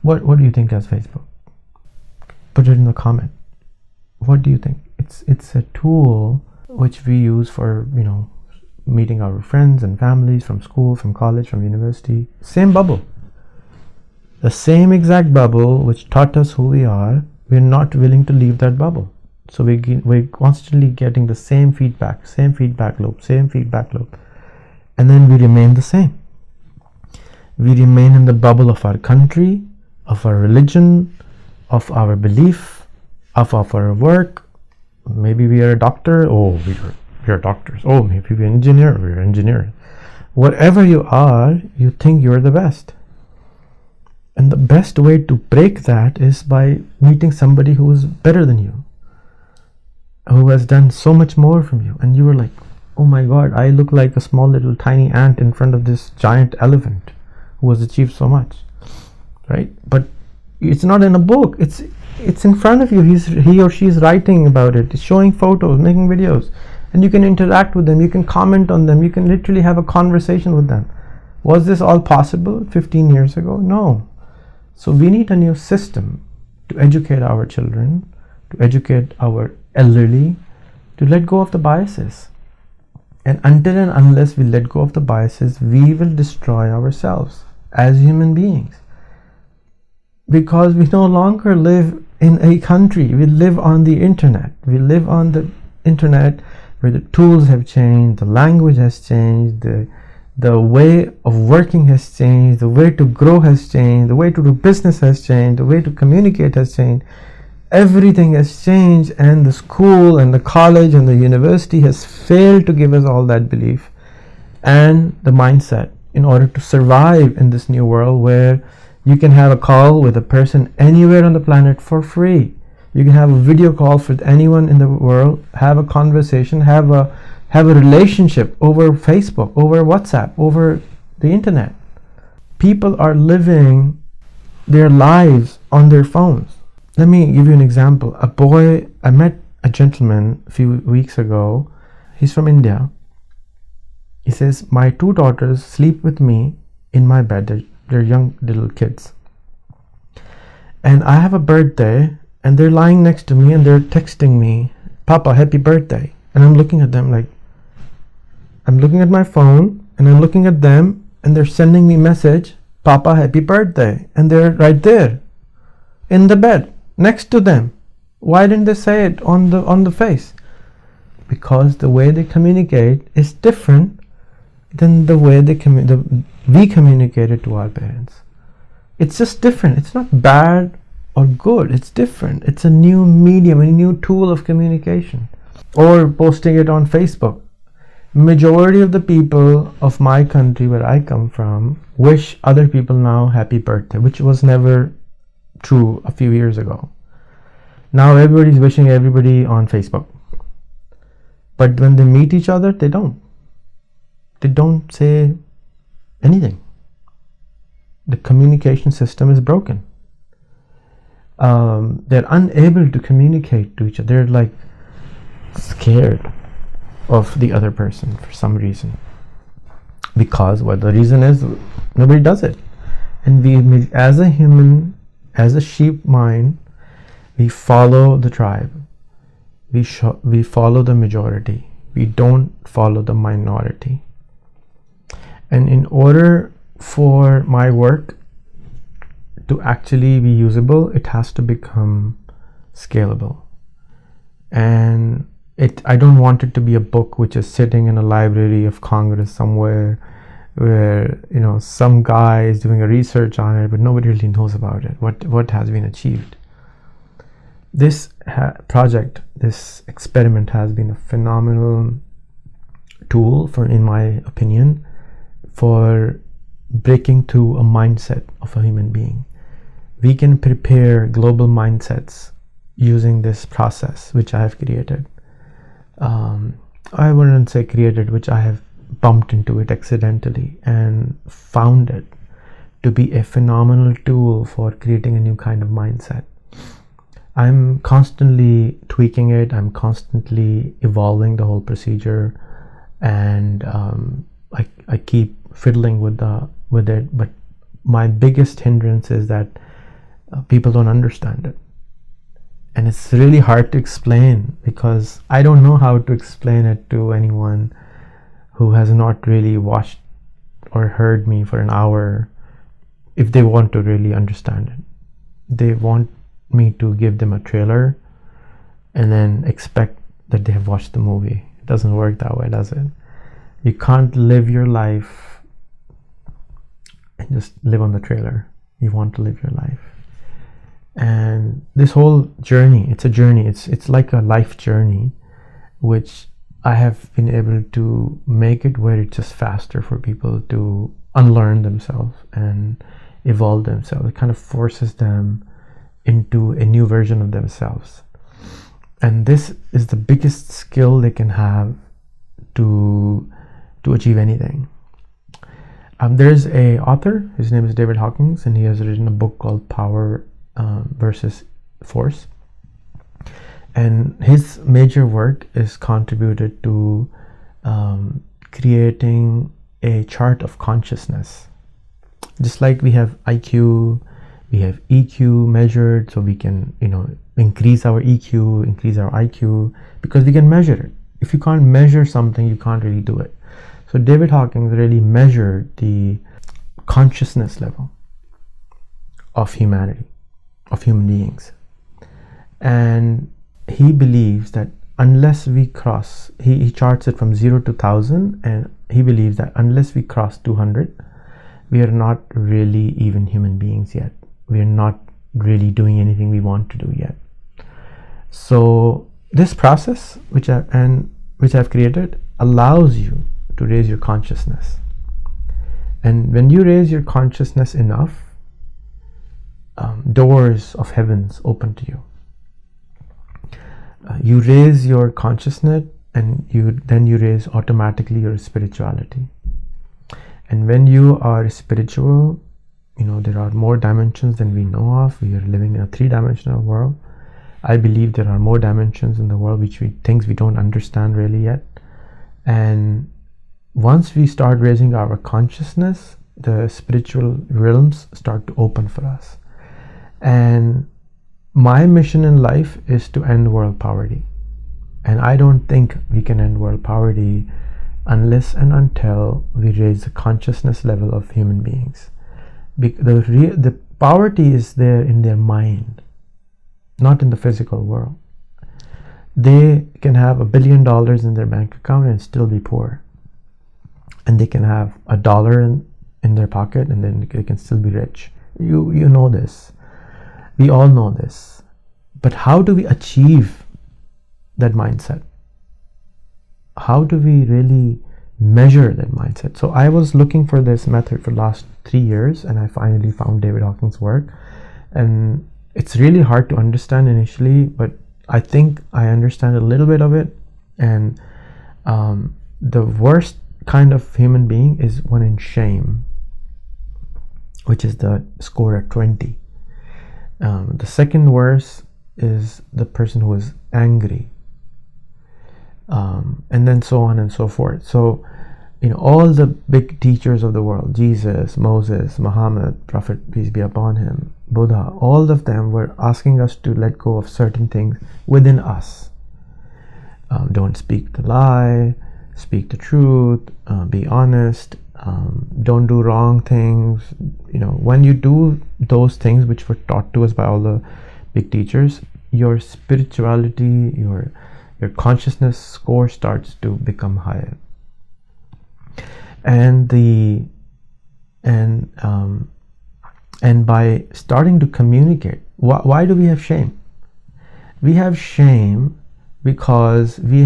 what do you think as Facebook? Put it in the comment. What do you think? It's a tool which we use for, meeting our friends and families from school, from college, from university. Same bubble. The same exact bubble which taught us who we are. We're not willing to leave that bubble. So we're constantly getting the same feedback loop. And then we remain the same. We remain in the bubble of our country, of our religion, of our belief, of our work. Maybe we are a doctor. Oh, we are doctors. Oh, maybe we're engineer. We're engineers. Whatever you are, you think you're the best. And the best way to break that is by meeting somebody who is better than you, who has done so much more from you. And you were like, oh my God, I look like a small little tiny ant in front of this giant elephant who has achieved so much, right? But it's not in a book. It's in front of you. He or she is writing about it. It's showing photos, making videos, and you can interact with them. You can comment on them. You can literally have a conversation with them. Was this all possible 15 years ago? No. So we need a new system to educate our children, to educate our elderly, to let go of the biases. And until and unless we let go of the biases, we will destroy ourselves as human beings. Because we no longer live in a country, we live on the internet. We live on the internet where the tools have changed, the language has changed, The way of working has changed, the way to grow has changed, the way to do business has changed, the way to communicate has changed. Everything has changed, and the school and the college and the university has failed to give us all that belief and the mindset in order to survive in this new world where you can have a call with a person anywhere on the planet for free. You can have a video call with anyone in the world, have a conversation, have a relationship over Facebook, over WhatsApp, over the internet. People are living their lives on their phones. Let me give you an example. I met a gentleman a few weeks ago. He's from India. He says, my 2 daughters sleep with me in my bed. They're young little kids. And I have a birthday, and they're lying next to me and they're texting me, Papa, happy birthday. And I'm looking at them like, I'm looking at my phone and I'm looking at them, and they're sending me message, Papa, happy birthday. And they're right there in the bed next to them. Why didn't they say it on the face? Because the way they communicate is different than the way we communicated to our parents. It's just different. It's not bad or good. It's different. It's a new medium, a new tool of communication. Or posting it on Facebook. Majority of the people of my country, where I come from, wish other people now happy birthday, which was never true a few years ago. Now everybody's wishing everybody on Facebook. But when they meet each other, they don't. They don't say anything. The communication system is broken. They're unable to communicate to each other. They're like scared of the other person for some reason. Because the reason is nobody does it. And we, as a human, as a sheep mind, we follow the tribe. We follow the majority. We don't follow the minority. And in order for my work to actually be usable, it has to become scalable. And I don't want it to be a book which is sitting in a library of Congress somewhere where some guy is doing a research on it, but nobody really knows about it. What has been achieved? This project, this experiment, has been a phenomenal tool in my opinion, for breaking through a mindset of a human being. We can prepare global mindsets using this process which I have created. I wouldn't say created, which I have bumped into it accidentally and found it to be a phenomenal tool for creating a new kind of mindset. I'm constantly tweaking it. I'm constantly evolving the whole procedure, and I keep fiddling with it. But my biggest hindrance is that people don't understand it, and it's really hard to explain because I don't know how to explain it to anyone who has not really watched or heard me for an hour. If they want to really understand it, they want me to give them a trailer and then expect that they have watched the movie. It doesn't work that way, does it? You can't live your life and just live on the trailer. You want to live your life. And this whole journey, it's a journey. It's like a life journey, which I have been able to make it where it's just faster for people to unlearn themselves and evolve themselves. It kind of forces them into a new version of themselves. And this is the biggest skill they can have to achieve anything. There's a author, his name is David Hawkins, and he has written a book called Power versus Force. And his major work is contributed to creating a chart of consciousness. Just like we have IQ, we have EQ measured, so we can increase our EQ, increase our IQ, because we can measure it. If you can't measure something, you can't really do it. So David Hawkins really measured the consciousness level of humanity, of human beings. And he believes that unless we cross, he charts it from 0 to 1,000, and he believes that unless we cross 200, we are not really even human beings yet. We are not really doing anything we want to do yet. So this process, which I've created, allows you to raise your consciousness. And when you raise your consciousness enough, doors of heavens open to you. You raise your consciousness, and then you raise automatically your spirituality. And when you are spiritual, there are more dimensions than we know of. We are living in a 3-dimensional world. I believe there are more dimensions in the world things we don't understand really yet. And once we start raising our consciousness, the spiritual realms start to open for us. And my mission in life is to end world poverty. And I don't think we can end world poverty unless and until we raise the consciousness level of human beings. The poverty is there in their mind, not in the physical world. They can have $1 billion in their bank account and still be poor. And they can have $1 in their pocket and then they can still be rich. You know this. We all know this. But how do we achieve that mindset? How do we really measure that mindset? So I was looking for this method for the last 3 years, and I finally found David Hawkins' work. And it's really hard to understand initially, but I think I understand a little bit of it. And the worst kind of human being is one in shame, which is the score at 20. The second worst is the person who is angry, and then so on and so forth. So all the big teachers of the world, Jesus, Moses, Muhammad, Prophet, peace be upon him, Buddha, all of them were asking us to let go of certain things within us. Don't speak the lie, speak the truth, be honest, don't do wrong things. When you do those things which were taught to us by all the big teachers, your spirituality, your consciousness score starts to become higher. And by starting to communicate, why do we have shame? We have shame because we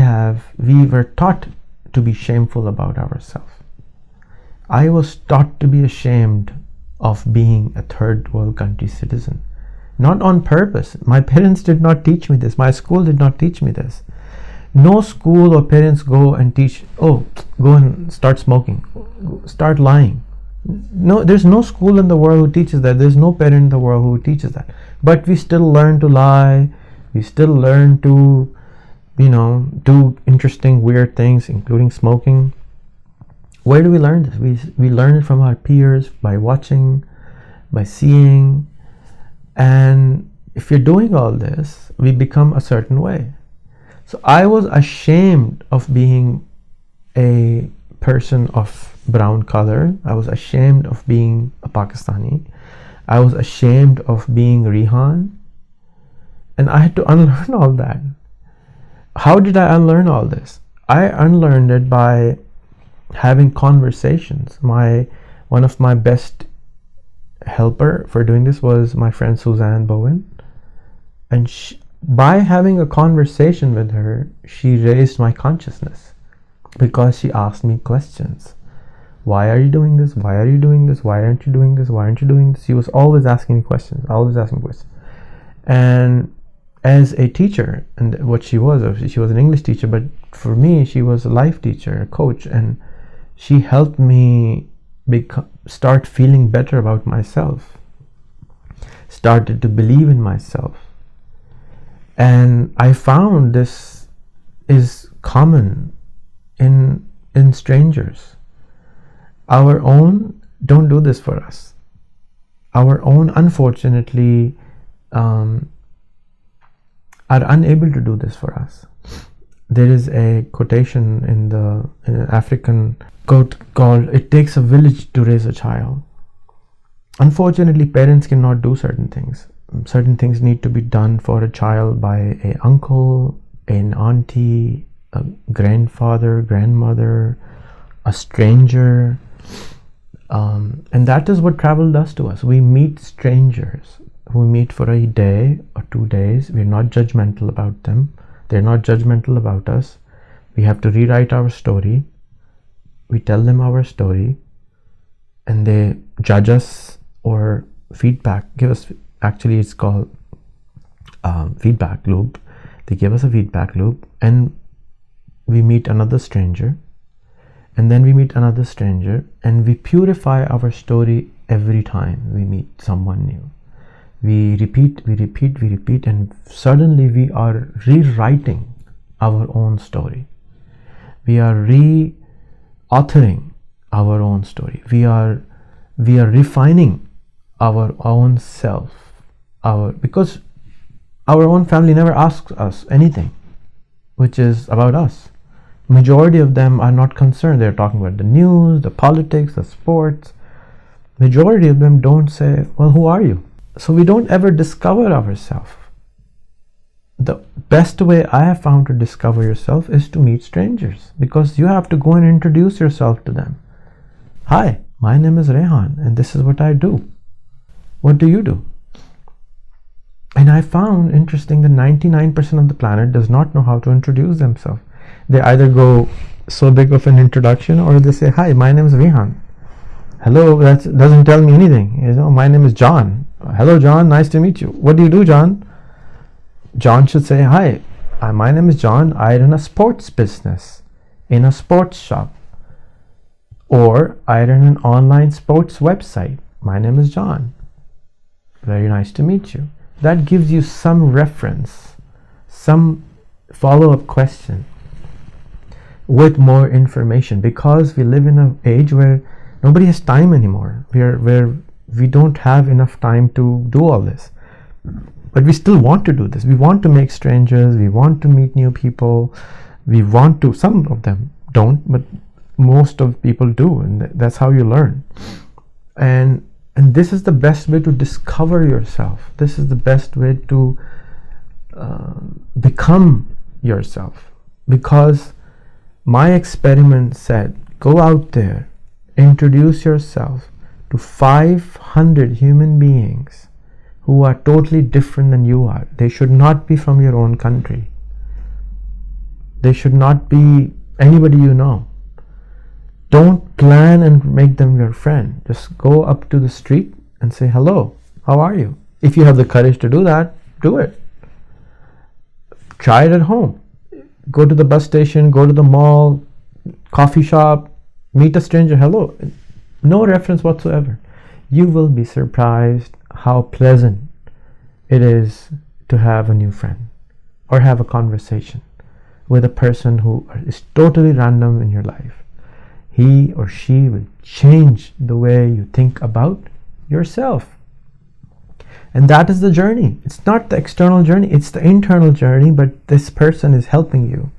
were taught to be shameful about ourselves. I was taught to be ashamed of being a third world country citizen. Not on purpose. My parents did not teach me this. My school did not teach me this. No school or parents go and teach, go and start smoking, start lying. No, there's no school in the world who teaches that. There's no parent in the world who teaches that. But we still learn to lie. We still learn to, do interesting, weird things, including smoking. Where do we learn this? We learn it from our peers, by watching, by seeing. And if you're doing all this, we become a certain way. So I was ashamed of being a person of brown color. I was ashamed of being a Pakistani. I was ashamed of being Rehan. And I had to unlearn all that. How did I unlearn all this? I unlearned it by having conversations. One of my best helper for doing this was my friend Suzanne Bowen. And by having a conversation with her, she raised my consciousness because she asked me questions. Why are you doing this? Why are you doing this? Why aren't you doing this? Why aren't you doing this? She was always asking me questions, And as a teacher, and what she was an English teacher, but for me, she was a life teacher, a coach, and she helped me start feeling better about myself, started to believe in myself. And I found this is common in strangers. Our own don't do this for us. Our own, unfortunately, are unable to do this for us. There is a quotation in an African quote called, "It takes a village to raise a child." Unfortunately, parents cannot do certain things. Certain things need to be done for a child by an uncle, an auntie, a grandfather, grandmother, a stranger. And that is what travel does to us. We meet strangers who we meet for a day or 2 days. We're not judgmental about them. They're not judgmental about us. We have to rewrite our story. We tell them our story, and they judge us or give us, actually it's called feedback loop. They give us a feedback loop, and we meet another stranger, and then we meet another stranger, and we purify our story every time we meet someone new. We repeat, and suddenly we are rewriting our own story. We are re-authoring our own story. We are refining our own self. Because our own family never asks us anything which is about us. Majority of them are not concerned. They're talking about the news, the politics, the sports. Majority of them don't say, well, who are you? So we don't ever discover ourselves. The best way I have found to discover yourself is to meet strangers, because you have to go and introduce yourself to them. Hi, my name is Rehan, and this is what I do. What do you do? And I found interesting that 99% of the planet does not know how to introduce themselves. They either go so big of an introduction, or they say, hi, my name is Rehan. Hello, that doesn't tell me anything. My name is John. Hello, John, nice to meet you. What do you do, John? John should say, hi, my name is John. I run a sports business in a sports shop. Or I run an online sports website. My name is John. Very nice to meet you. That gives you some reference, some follow-up question with more information, because we live in an age where nobody has time anymore, where we don't have enough time to do all this. But we still want to do this. We want to make strangers. We want to meet new people. Some of them don't, but most of people do, and that's how you learn. And this is the best way to discover yourself. This is the best way to become yourself. Because my experiment said, go out there, introduce yourself to 500 human beings who are totally different than you are. They should not be from your own country. They should not be anybody you know. Don't plan and make them your friend. Just go up to the street and say, hello, how are you? If you have the courage to do that, do it. Try it at home. Go to the bus station, go to the mall, coffee shop, meet a stranger, hello. No reference whatsoever. You will be surprised how pleasant it is to have a new friend or have a conversation with a person who is totally random in your life. He or she will change the way you think about yourself. And that is the journey. It's not the external journey, it's the internal journey, but this person is helping you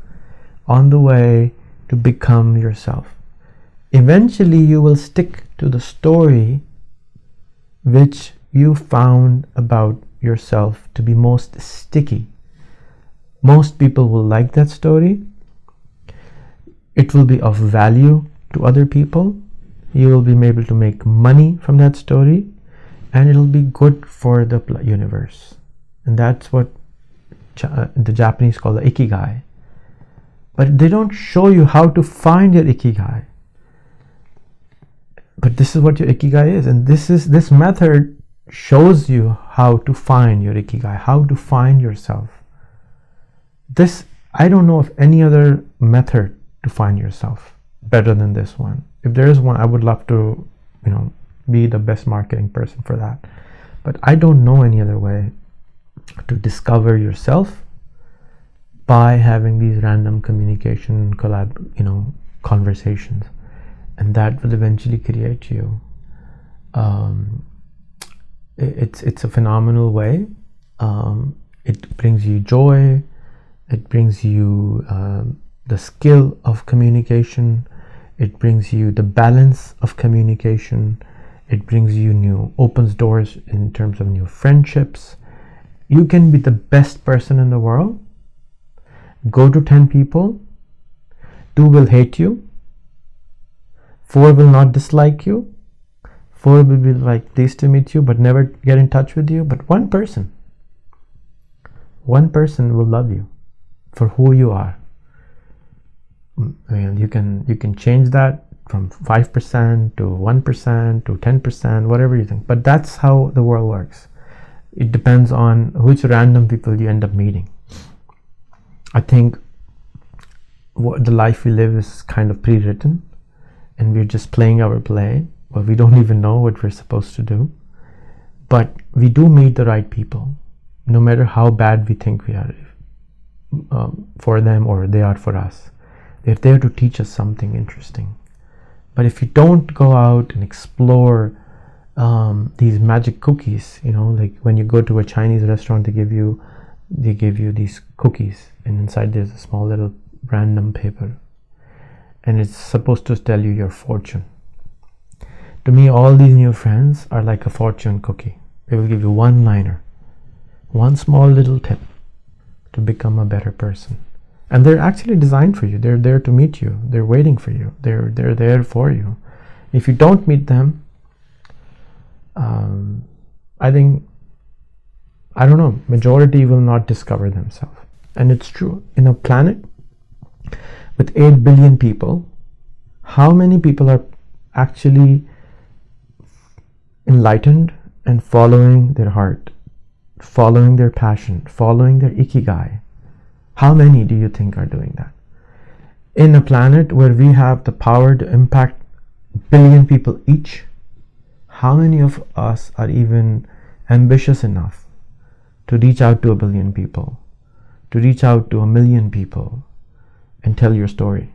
on the way to become yourself. Eventually you will stick to the story which you found about yourself to be most sticky. Most people will like that story. It will be of value to other people. You will be able to make money from that story, and it'll be good for the universe. And that's what the Japanese call the ikigai. But they don't show you how to find your ikigai. But this is what your ikigai is, and this method shows you how to find your ikigai, how to find yourself. I don't know of any other method to find yourself better than this one. If there is one, I would love to, be the best marketing person for that. But I don't know any other way to discover yourself by having these random communication, conversations. And that will eventually create you. It's a phenomenal way. It brings you joy. It brings you the skill of communication. It brings you the balance of communication. It brings you opens doors in terms of new friendships. You can be the best person in the world. Go to 10 people. 2 will hate you. 4 will not dislike you. 4 will be like pleased to meet you but never get in touch with you. But one person will love you for who you are. I mean, you can change that from 5% to 1% to 10%, whatever you think. But that's how the world works. It depends on which random people you end up meeting. I think what the life we live is kind of pre-written, and we're just playing our play, but we don't even know what we're supposed to do. But we do meet the right people, no matter how bad we think we are for them or they are for us. They're there to teach us something interesting. But if you don't go out and explore these magic cookies, like when you go to a Chinese restaurant, they give you these cookies, and inside there's a small little random paper, and it's supposed to tell you your fortune. To me, all these new friends are like a fortune cookie. They will give you one liner, one small little tip to become a better person. And they're actually designed for you. They're there to meet you. They're waiting for you. They're there for you. If you don't meet them, I don't know, majority will not discover themselves. And it's true. In a planet with 8 billion people, how many people are actually enlightened and following their heart, following their passion, following their ikigai? How many do you think are doing that? In a planet where we have the power to impact billion people each, how many of us are even ambitious enough to reach out to 1 billion people, to reach out to 1 million people and tell your story?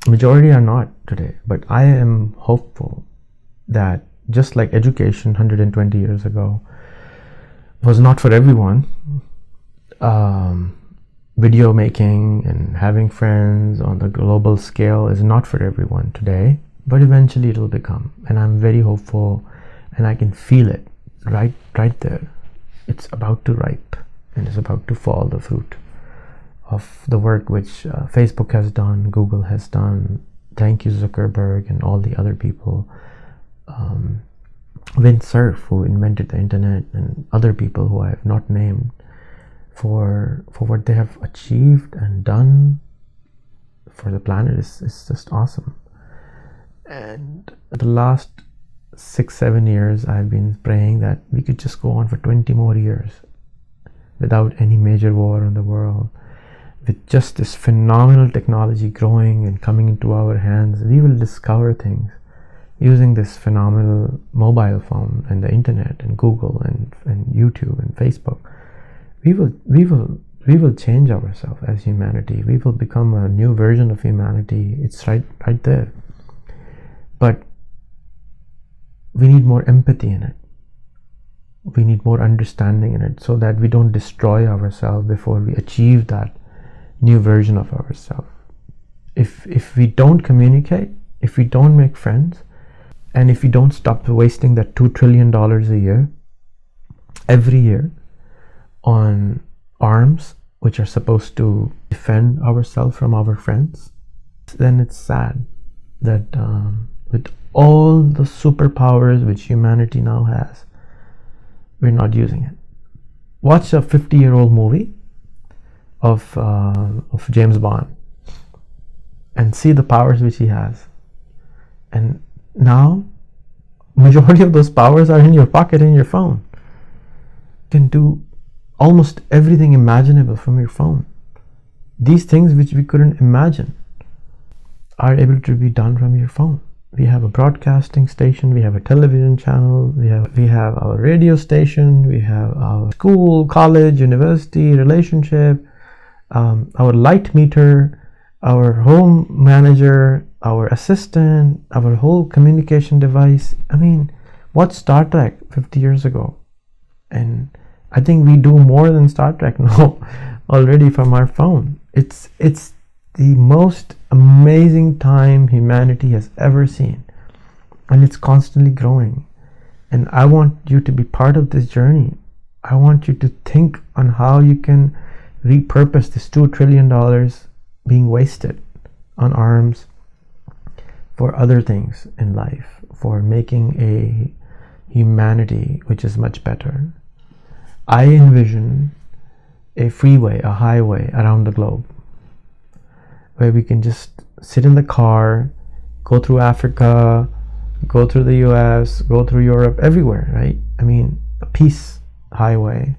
Majority are not today, but I am hopeful that just like education 120 years ago was not for everyone, video making and having friends on the global scale is not for everyone today, but eventually it'll become. And I'm very hopeful, and I can feel it right there. It's about to ripe, and it's about to fall, the fruit of the work which Facebook has done, Google has done. Thank you, Zuckerberg, and all the other people. Vint Cerf, who invented the internet, and other people who I have not named, for what they have achieved and done for the planet is just awesome. And the last 6-7 years I've been praying that we could just go on for 20 more years without any major war in the world. With just this phenomenal technology growing and coming into our hands, we will discover things using this phenomenal mobile phone and the internet and Google and YouTube and Facebook. We will change ourselves as humanity. We will become a new version of humanity. It's right there. But we need more empathy in it. We need more understanding in it, so that we don't destroy ourselves before we achieve that new version of ourselves. If we don't communicate, if we don't make friends, and if we don't stop wasting that $2 trillion a year, every year, on arms which are supposed to defend ourselves from our friends, then it's sad that with all the superpowers which humanity now has, we're not using it. Watch a 50-year-old movie of James Bond and see the powers which he has. And now, majority of those powers are in your pocket, in your phone. You can do almost everything imaginable from your phone. These things which we couldn't imagine are able to be done from your phone. We have a broadcasting station, we have a television channel, we have our radio station, we have our school, college, university, relationship, our light meter, our home manager, our assistant, our whole communication device. I mean, what's Star Trek 50 years ago? And I think we do more than Star Trek now already from our phone. It's the most amazing time humanity has ever seen, and it's constantly growing. And I want you to be part of this journey. I want you to think on how you can repurpose this $2 trillion being wasted on arms for other things in life, for making a humanity which is much better. I envision a freeway, a highway around the globe where we can just sit in the car, go through Africa, go through the US, go through Europe, everywhere, right? I mean, a peace highway.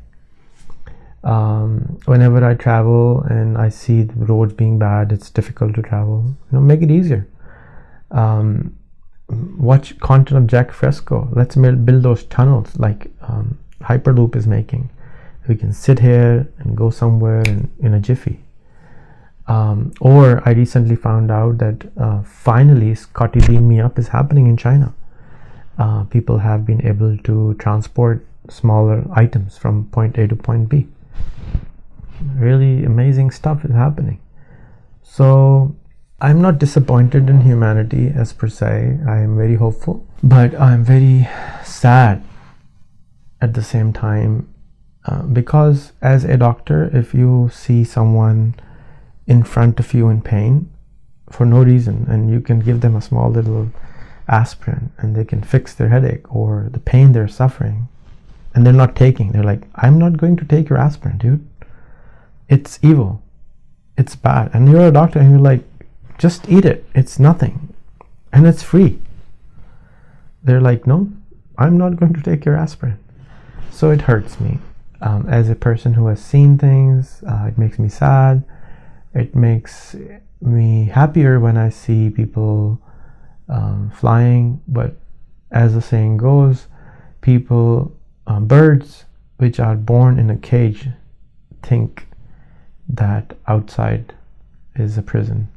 Whenever I travel and I see the roads being bad, it's difficult to travel, make it easier. Watch content of Jack Fresco. Let's build those tunnels like Hyperloop is making. We can sit here and go somewhere in a jiffy. Or I recently found out that finally Scotty Beam Me Up is happening in China. People have been able to transport smaller items from point A to point B. Really amazing stuff is happening. So I'm not disappointed in humanity as per se. I am very hopeful, but I'm very sad at the same time because as a doctor, if you see someone in front of you in pain for no reason and you can give them a small little aspirin and they can fix their headache or the pain they're suffering, and they're not taking, they're like, I'm not going to take your aspirin, dude. It's evil, it's bad. And you're a doctor and you're like, just eat it, it's nothing and it's free. They're like, no, I'm not going to take your aspirin. So it hurts me as a person who has seen things. It makes me sad. It makes me happier when I see people flying, but as the saying goes, birds which are born in a cage think that outside is a prison.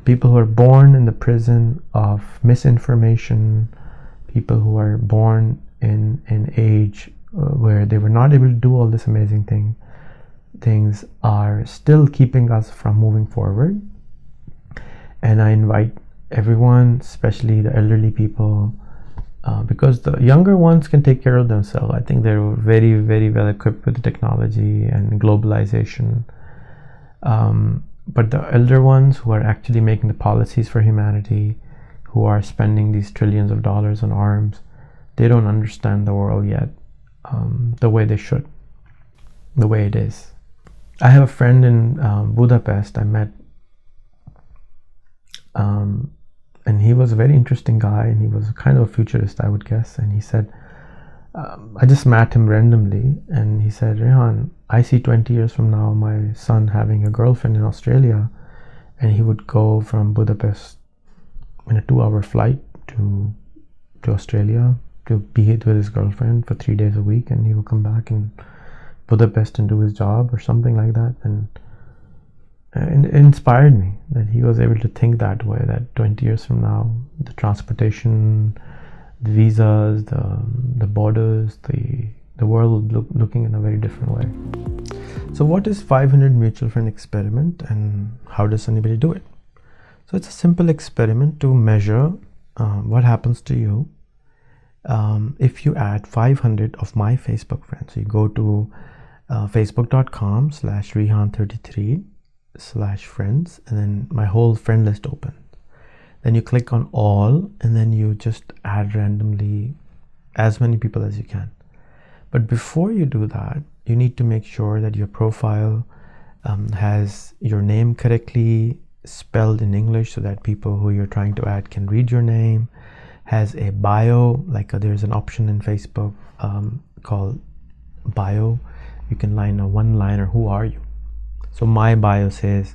People who are born in the prison of misinformation, people who are born in an age where they were not able to do all this amazing things are still keeping us from moving forward. And I invite everyone, especially the elderly people, because the younger ones can take care of themselves. I think they're very, very well equipped with the technology and globalization. But the elder ones who are actually making the policies for humanity, who are spending these trillions of dollars on arms, they don't understand the world yet the way they should, the way it is. I have a friend in Budapest I met, and he was a very interesting guy, and he was kind of a futurist, I would guess. And he said, I just met him randomly, and he said, Rehan, I see 20 years from now my son having a girlfriend in Australia, and he would go from Budapest in a 2-hour flight to Australia to be with his girlfriend for 3 days a week, and he will come back in Budapest and do his job or something like that. And it inspired me that he was able to think that way, that 20 years from now the transportation, the visas, the borders, the world will be looking in a very different way. So what is 500 mutual friend experiment and how does anybody do it? So it's a simple experiment to measure what happens to you if you add 500 of my Facebook friends. So you go to facebook.com/Rehan33/friends, and then my whole friend list opens. Then you click on all, and then you just add randomly as many people as you can. But before you do that, you need to make sure that your profile has your name correctly spelled in English so that people who you're trying to add can read your name, has a bio, like there's an option in Facebook called bio. You can line a one-liner, who are you? So my bio says,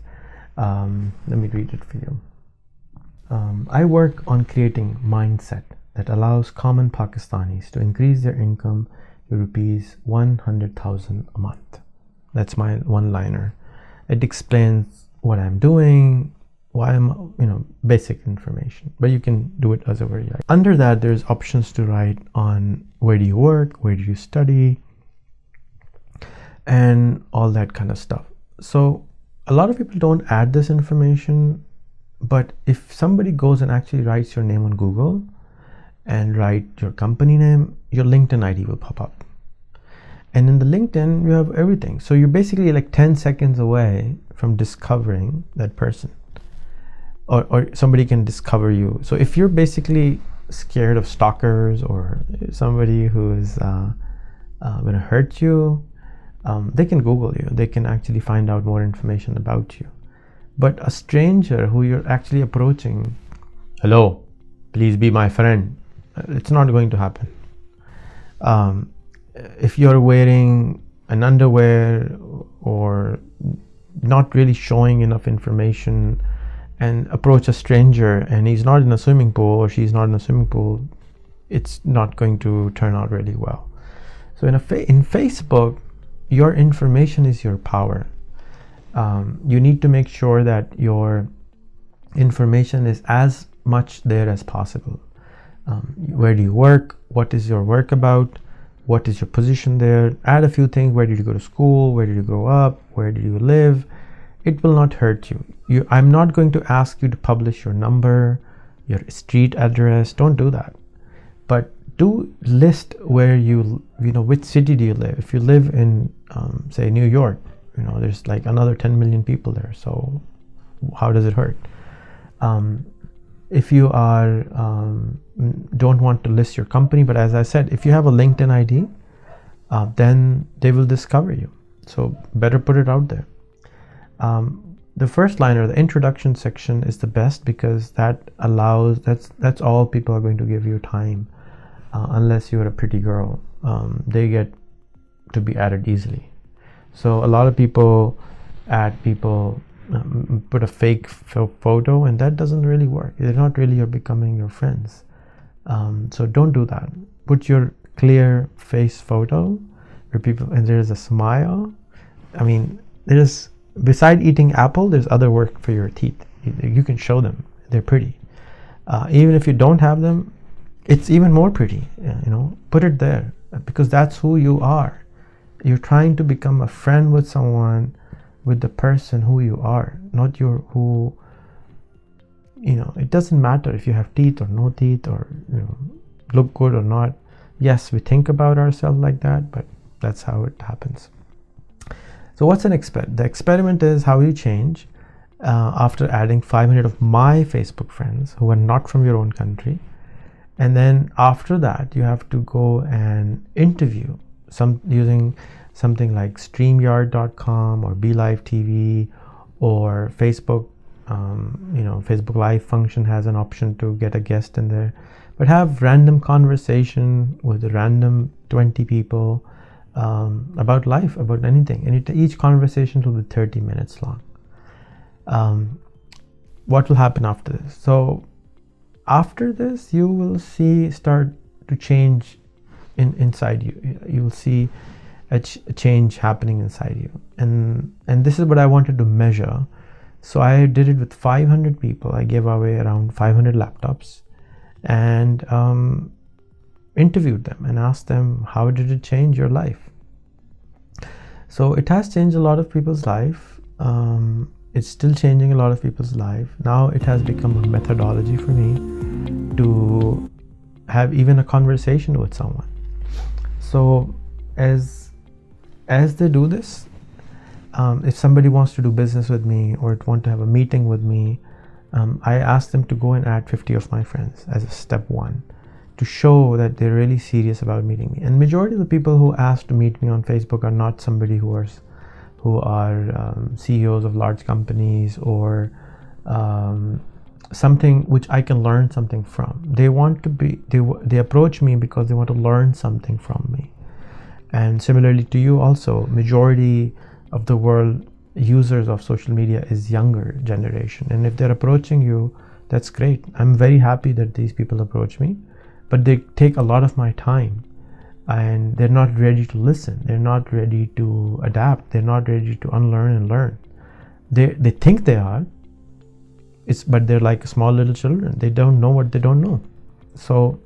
let me read it for you. I work on creating mindset that allows common Pakistanis to increase their income to rupees 100,000 a month. That's my one-liner. It explains what I'm doing, why I'm, basic information, but you can do it as a very like. Under that, there's options to write on where do you work, where do you study, and all that kind of stuff. So a lot of people don't add this information, but if somebody goes and actually writes your name on Google and write your company name, your LinkedIn ID will pop up. And in the LinkedIn, you have everything. So you're basically like 10 seconds away from discovering that person. or somebody can discover you. So if you're basically scared of stalkers or somebody who is going to hurt you, they can Google you. They can actually find out more information about you. But a stranger who you're actually approaching, hello, please be my friend, it's not going to happen. If you're wearing an underwear or not really showing enough information and approach a stranger and he's not in a swimming pool or she's not in a swimming pool, it's not going to turn out really well. So in Facebook, your information is your power. You need to make sure that your information is as much there as possible. Where do you work? What is your work about? What is your position there? Add a few things. Where did you go to school? Where did you grow up? Where did you live? It will not hurt you. I'm not going to ask you to publish your number, your street address. Don't do that. But do list where which city do you live. If you live in, say, New York, there's like another 10 million people there. So how does it hurt? If you are don't want to list your company, but as I said, if you have a LinkedIn ID, then they will discover you. So better put it out there. The first line or the introduction section is the best because that's all people are going to give you time, unless you're a pretty girl. They get to be added easily. So a lot of people add people, put a fake photo, and that doesn't really work. They're not really becoming your friends. So don't do that. Put your clear face photo where people, and there's a smile. I mean, beside eating apple, there's other work for your teeth. You can show them. They're pretty. Even if you don't have them, it's even more pretty. Put it there because that's who you are. You're trying to become a friend with someone, with the person who you are, not it doesn't matter if you have teeth or no teeth or look good or not. Yes, we think about ourselves like that, but that's how it happens. So what's an experiment? The experiment is how you change after adding 500 of my Facebook friends who are not from your own country. And then after that, you have to go and interview using something like StreamYard.com or BeLive TV or Facebook. Facebook Live function has an option to get a guest in there. But have random conversation with random 20 people about life, about anything. And each conversation will be 30 minutes long. What will happen after this? So after this, you will start to change inside you. You will see a change happening inside you. And this is what I wanted to measure. So I did it with 500 people. I gave away around 500 laptops and interviewed them and asked them, how did it change your life? So it has changed a lot of people's life. It's still changing a lot of people's life. Now it has become a methodology for me to have even a conversation with someone. So as they do this, if somebody wants to do business with me or want to have a meeting with me, I ask them to go and add 50 of my friends as a step one to show that they're really serious about meeting me. And majority of the people who ask to meet me on Facebook are not somebody who are CEOs of large companies or something which I can learn something from. They approach me because they want to learn something from me. And similarly to you also, majority of the world users of social media is younger generation. And if they're approaching you, that's great. I'm very happy that these people approach me, but they take a lot of my time and they're not ready to listen. They're not ready to adapt. They're not ready to unlearn and learn. They think they are, but they're like small little children. They don't know what they don't know. So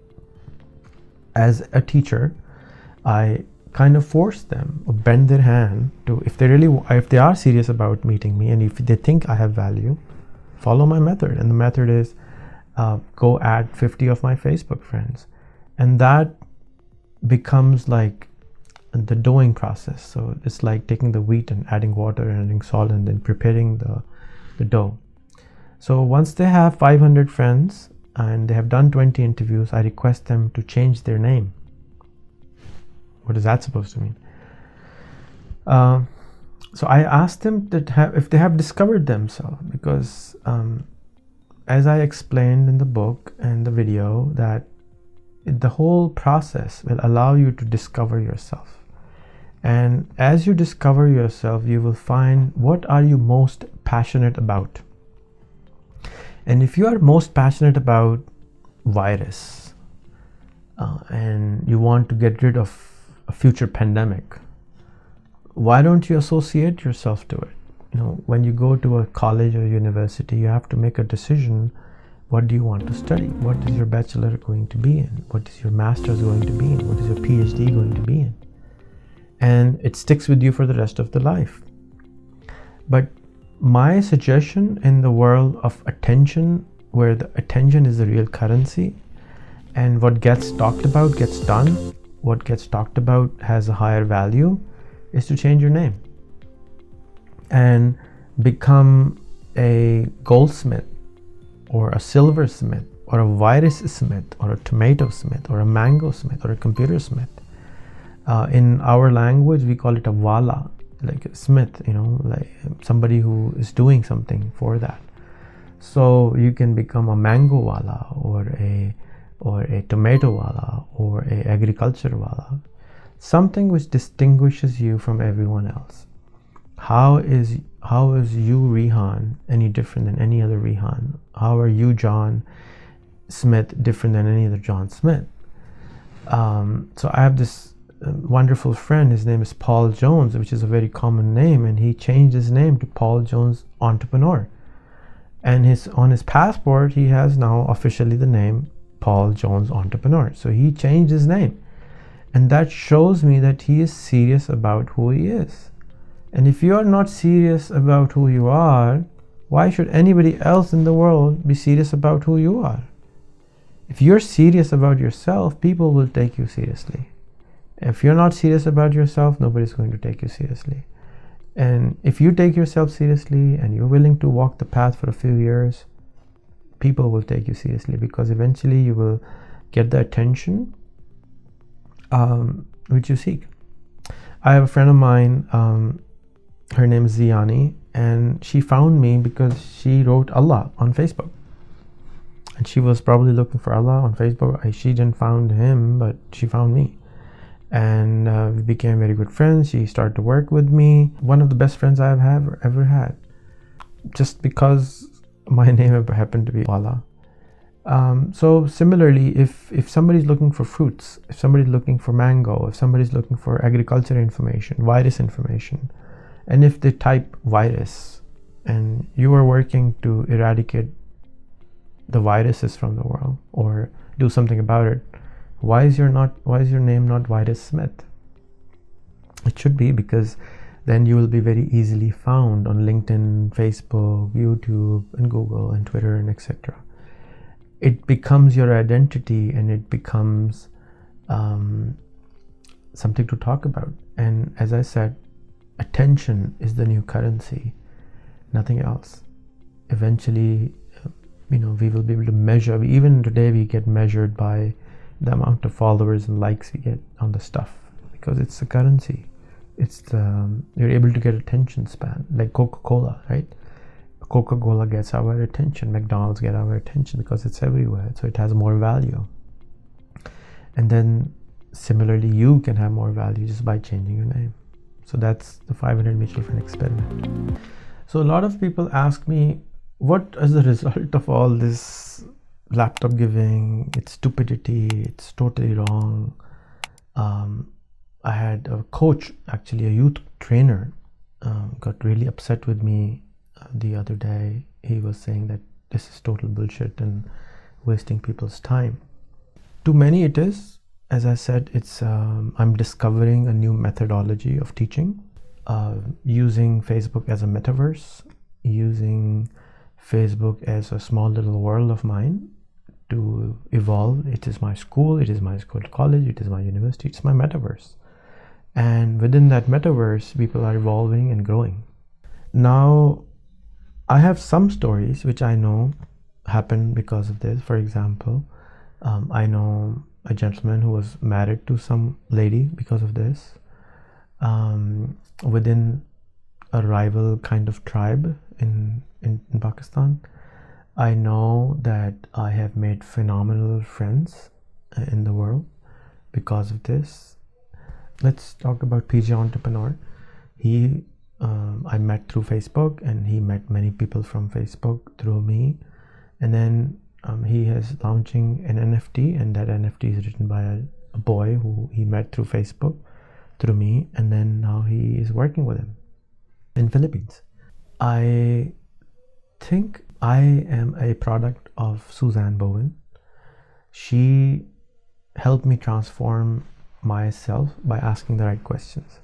as a teacher, I kind of force them or bend their hand to, if they are serious about meeting me and if they think I have value, follow my method. And the method is go add 50 of my Facebook friends. And that becomes like the doughing process. So it's like taking the wheat and adding water and adding salt and then preparing the dough. So once they have 500 friends and they have done 20 interviews, I request them to change their name. What is that supposed to mean? So I asked them if they have discovered themselves, because as I explained in the book and the video, that the whole process will allow you to discover yourself. And as you discover yourself, you will find what are you most passionate about. And if you are most passionate about virus and you want to get rid of a future pandemic, why don't you associate yourself to it? When you go to a college or university, you have to make a decision. What do you want to study? What is your bachelor going to be in? What is your master's going to be in? What is your PhD going to be in? And it sticks with you for the rest of the life. But my suggestion in the world of attention, where the attention is the real currency, and what gets talked about gets done, what gets talked about has a higher value, is to change your name and become a goldsmith or a silversmith or a virus smith or a tomato smith or a mango smith or a computer smith. In our language, we call it a wala, like a smith, like somebody who is doing something for that. So you can become a mango wala or a tomato wala or a agriculture wala, something which distinguishes you from everyone else. How is you, Rehan, any different than any other Rehan? How are you, John Smith, different than any other John Smith? So I have this wonderful friend. His name is Paul Jones, which is a very common name, and he changed his name to Paul Jones Entrepreneur. And on his passport, he has now officially the name Paul Jones Entrepreneur. So he changed his name. And that shows me that he is serious about who he is. And if you are not serious about who you are, why should anybody else in the world be serious about who you are? If you're serious about yourself, people will take you seriously. If you're not serious about yourself, nobody's going to take you seriously. And if you take yourself seriously and you're willing to walk the path for a few years, people will take you seriously, because eventually you will get the attention which you seek. I have a friend of mine, her name is Ziani, and she found me because she wrote Allah on Facebook. And she was probably looking for Allah on Facebook. She didn't find him, but she found me. And we became very good friends. She started to work with me. One of the best friends I've ever had. Just because my name happened to be Allah. So similarly, if somebody's looking for fruits, if somebody's looking for mango, if somebody's looking for agriculture information, virus information, and if they type virus and you are working to eradicate the viruses from the world or do something about it, why is your name not Virus Smith? It should be, because then you will be very easily found on LinkedIn, Facebook, YouTube, and Google, and Twitter, and etc. It becomes your identity, and it becomes something to talk about. And as I said, attention is the new currency, nothing else. Eventually, we will be able to measure. Even today, we get measured by the amount of followers and likes we get on the stuff, because it's the currency. You're able to get attention span, like Coca-Cola, right? Coca-Cola gets our attention, McDonald's get our attention because it's everywhere, so it has more value. And then similarly, you can have more value just by changing your name. So that's the 500 mutual friend experiment. So a lot of people ask me, what is the result of all this laptop giving? It's stupidity, it's totally wrong. I had a coach, actually a youth trainer, got really upset with me the other day. He was saying that this is total bullshit and wasting people's time. To many it is. As I said, it's I'm discovering a new methodology of teaching, using Facebook as a metaverse, using Facebook as a small little world of mine to evolve. It is my school, it is my college, it is my university, it's my metaverse. And within that metaverse, people are evolving and growing. Now, I have some stories which I know happened because of this. For example, I know a gentleman who was married to some lady because of this, within a rival kind of tribe in Pakistan. I know that I have made phenomenal friends in the world because of this. Let's talk about PJ Entrepreneur. I met through Facebook, and he met many people from Facebook through me. And then he is launching an NFT, and that NFT is written by a boy who he met through Facebook through me, and then now he is working with him in Philippines. I think I am a product of Suzanne Bowen. She helped me transform myself by asking the right questions.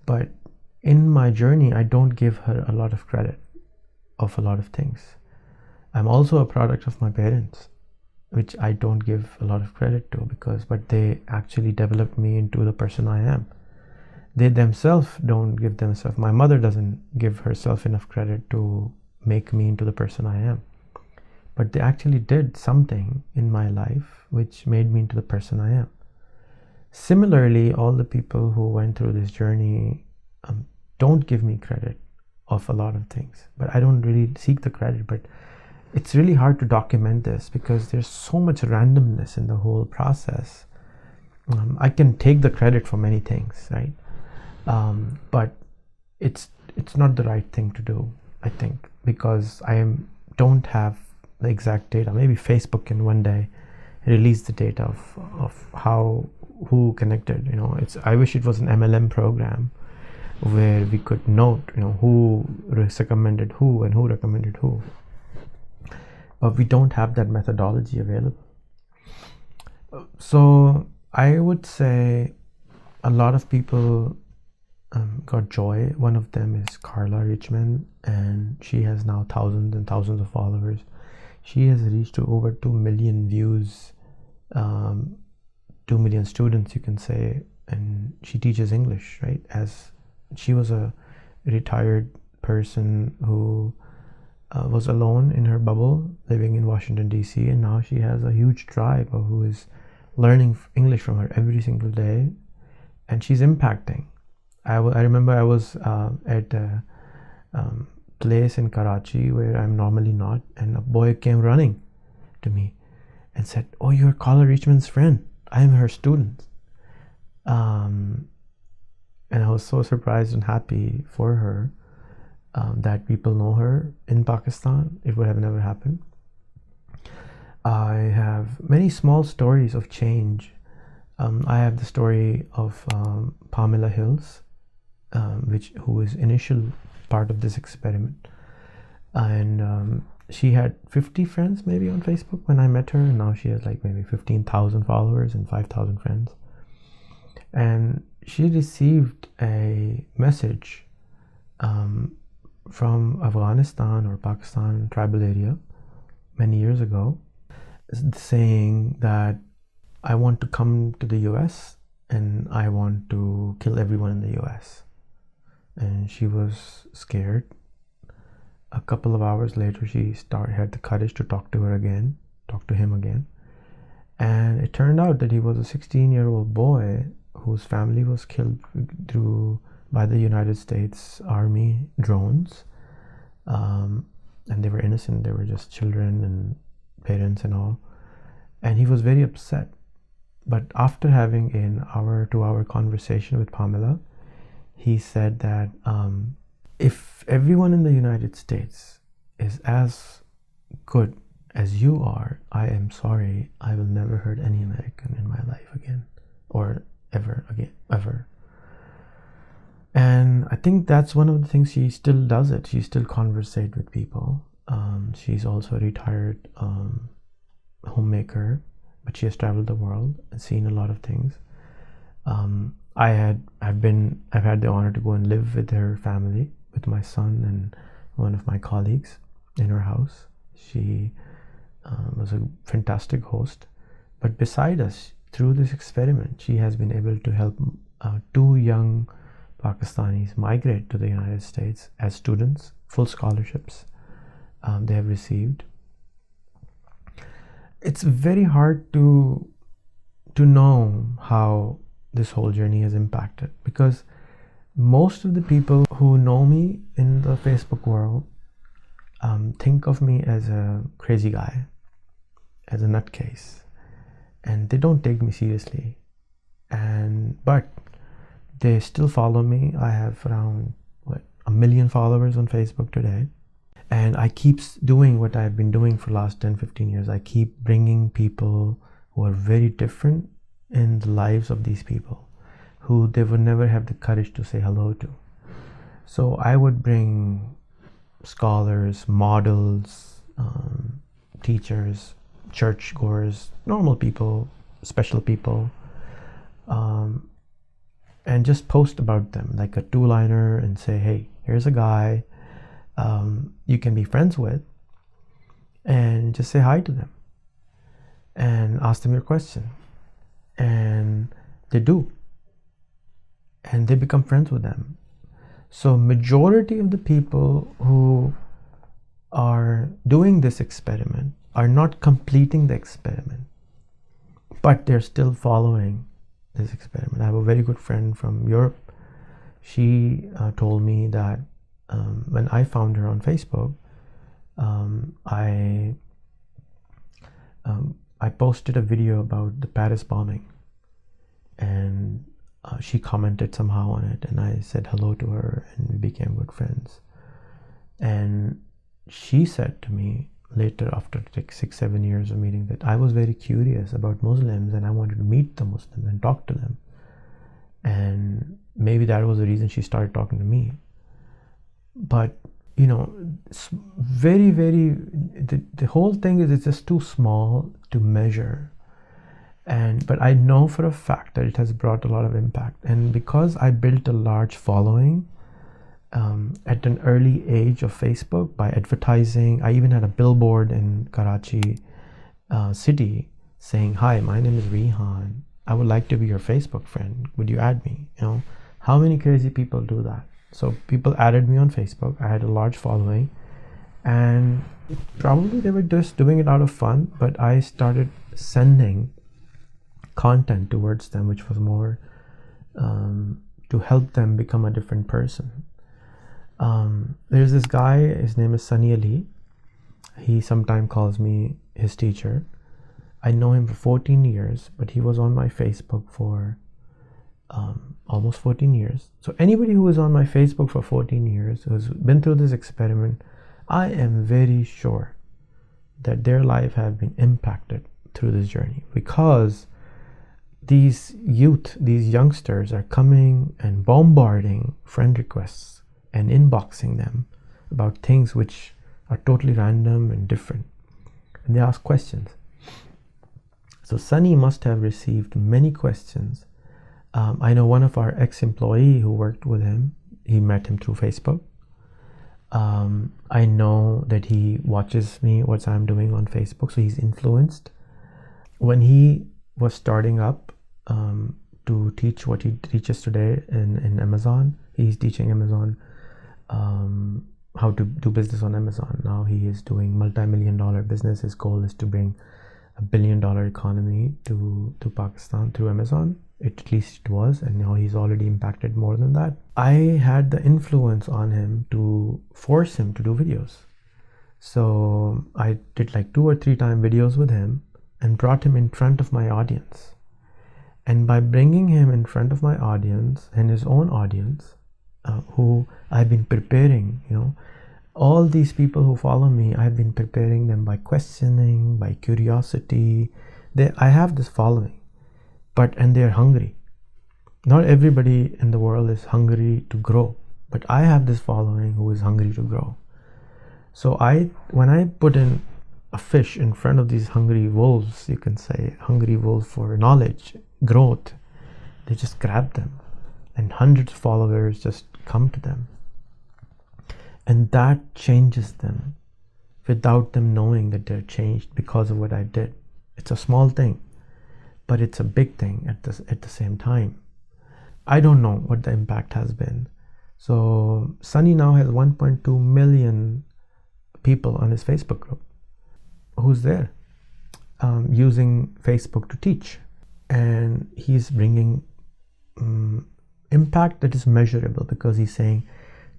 But in my journey, I don't give her a lot of credit of a lot of things. I'm also a product of my parents, which I don't give a lot of credit to, but they actually developed me into the person I am. They themselves don't give themselves, my mother doesn't give herself enough credit to make me into the person I am. But they actually did something in my life which made me into the person I am. Similarly, all the people who went through this journey don't give me credit of a lot of things, but I don't really seek the credit. But it's really hard to document this because there's so much randomness in the whole process. I can take the credit for many things, right? But it's not the right thing to do, I think, because don't have the exact data. Maybe Facebook can one day release the data of who connected. I wish it was an MLM program where we could note, who recommended who and who recommended who. But we don't have that methodology available. So I would say a lot of people got joy. One of them is Carla Richmond, and she has now thousands and thousands of followers. She has reached to over 2 million views, 2 million students, you can say, and she teaches English, right? As she was a retired person who was alone in her bubble living in Washington DC, and now she has a huge tribe who is learning English from her every single day, and she's impacting. I remember I was at a place in Karachi where I'm normally not, and a boy came running to me and said, "Oh, you're Carla Richmond's friend. I'm her student." And I was so surprised and happy for her that people know her in Pakistan. It would have never happened. I have many small stories of change. I have the story of Pamela Hills, who is initial part of this experiment, and she had 50 friends maybe on Facebook when I met her, and now she has like maybe 15,000 followers and 5,000 friends. And she received a message from Afghanistan or Pakistan tribal area many years ago, saying that I want to come to the US and I want to kill everyone in the US. And she was scared. A couple of hours later, she had the courage to talk to him again. And it turned out that he was a 16-year-old boy whose family was killed by the United States Army drones. And they were innocent. They were just children and parents and all. And he was very upset. But after having an 2-hour conversation with Pamela, he said that if everyone in the United States is as good as you are, I am sorry, I will never hurt any American in my life again, or ever again, ever. And I think that's one of the things she still does it. She still conversates with people. She's also a retired homemaker, but she has traveled the world and seen a lot of things. I've had the honor to go and live with her family, with my son and one of my colleagues in her house. She was a fantastic host. But beside us, through this experiment, she has been able to help 2 young Pakistanis migrate to the United States as students full scholarships they have received. It's very hard to know how this whole journey has impacted, because most of the people who know me in the Facebook world think of me as a crazy guy, as a nutcase, and they don't take me seriously. But they still follow me. I have around 1 million followers on Facebook today, and I keep doing what I've been doing for the last 10-15 years. I keep bringing people who are very different in the lives of these people, who they would never have the courage to say hello to. So I would bring scholars, models, teachers, churchgoers, normal people, special people, and just post about them like a 2-liner and say, hey, here's a guy you can be friends with, and just say hi to them and ask them your question. And they do, and they become friends with them. So majority of the people who are doing this experiment are not completing the experiment, but they're still following this experiment. I have a very good friend from Europe. She told me that when I found her on Facebook, I posted a video about the Paris bombing, and she commented somehow on it, and I said hello to her, and we became good friends. And she said to me later, after like 6-7 years of meeting, that I was very curious about Muslims and I wanted to meet the Muslims and talk to them. And maybe that was the reason she started talking to me. But it's very, very, the whole thing is, it's just too small to measure. But I know for a fact that it has brought a lot of impact. And because I built a large following at an early age of Facebook by advertising, I even had a billboard in Karachi city saying, hi, my name is Rehan. I would like to be your Facebook friend. Would you add me? How many crazy people do that? So people added me on Facebook. I had a large following, and probably they were just doing it out of fun, but I started sending content towards them, which was more to help them become a different person. There's this guy, his name is Sunny Ali. He sometimes calls me his teacher. I know him for 14 years, but he was on my Facebook for almost 14 years. So anybody who is on my Facebook for 14 years, who's been through this experiment, I am very sure that their life have been impacted through this journey, because these youth, these youngsters are coming and bombarding friend requests and inboxing them about things which are totally random and different, and they ask questions. So Sunny must have received many questions. I know one of our ex-employee who worked with him, he met him through Facebook. I know that he watches me, what I'm doing on Facebook, so he's influenced. When he was starting up to teach what he teaches today in Amazon, he's teaching Amazon how to do business on Amazon. Now he is doing multi-million-dollar business. His goal is to bring a billion-dollar economy to Pakistan through Amazon. At least it was, and now he's already impacted more than that. I had the influence on him to force him to do videos. So I did like 2 or 3 time videos with him and brought him in front of my audience. And by bringing him in front of my audience and his own audience, who I've been preparing, all these people who follow me, I've been preparing them by questioning, by curiosity. I have this following. And they're hungry. Not everybody in the world is hungry to grow, but I have this following who is hungry to grow. So when I put in a fish in front of these hungry wolves, you can say hungry wolves for knowledge, growth, they just grab them, and hundreds of followers just come to them, and that changes them without them knowing that they're changed because of what I did. It's a small thing, but it's a big thing at the same time. I don't know what the impact has been, So Sunny now has 1.2 million people on his Facebook group. Who's there using Facebook to teach, and he's bringing impact that is measurable, because he's saying,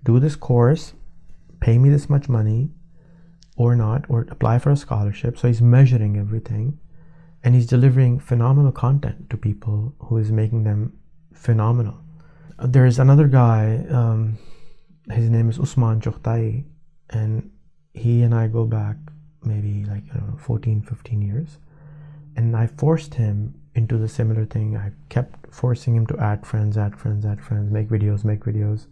do this course, pay me this much money or not, or apply for a scholarship. So he's measuring everything, and he's delivering phenomenal content to people who is making them phenomenal. There's another guy, his name is Usman Chokhtai, and he and I go back maybe like, I don't know, 14, 15 years. And I forced him into the similar thing. I kept forcing him to add friends, make videos.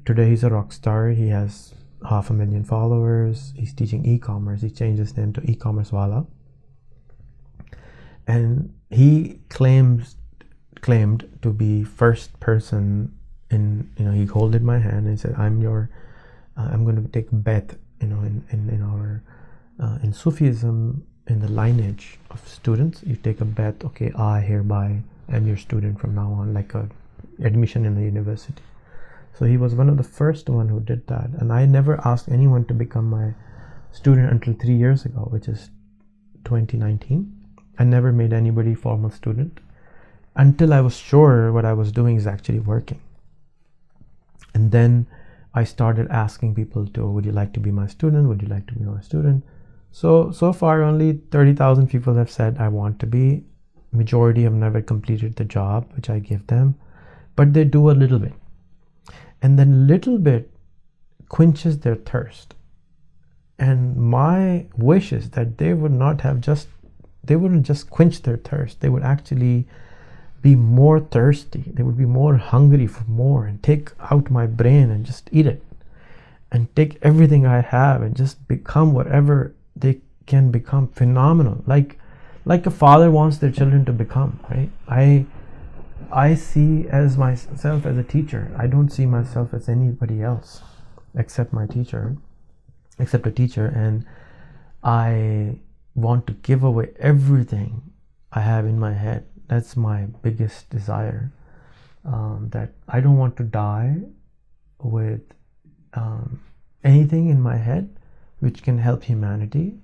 Today he's a rock star. He has 500,000 followers. He's teaching e-commerce. He changed his name to eCommerceWala. And he claimed to be first person in, he holded my hand and he said, I'm going to take a bet, in Sufism, in the lineage of students, you take a bet, okay, I hereby am your student from now on, like a admission in the university. So he was one of the first one who did that. And I never asked anyone to become my student until 3 years ago, which is 2019. I never made anybody formal student until I was sure what I was doing is actually working. And then I started asking people to, would you like to be my student? Would you like to be my student? So far only 30,000 people have said I want to be. Majority have never completed the job which I give them, but they do a little bit. And then little bit quenches their thirst. And my wish is that they wouldn't just quench their thirst. They would actually be more thirsty. They would be more hungry for more, and take out my brain and just eat it, and take everything I have and just become whatever they can become. Phenomenal, like a father wants their children to become, right? I see as myself as a teacher. I don't see myself as anybody else except a teacher, and I want to give away everything I have in my head. That's my biggest desire, that I don't want to die with anything in my head which can help humanity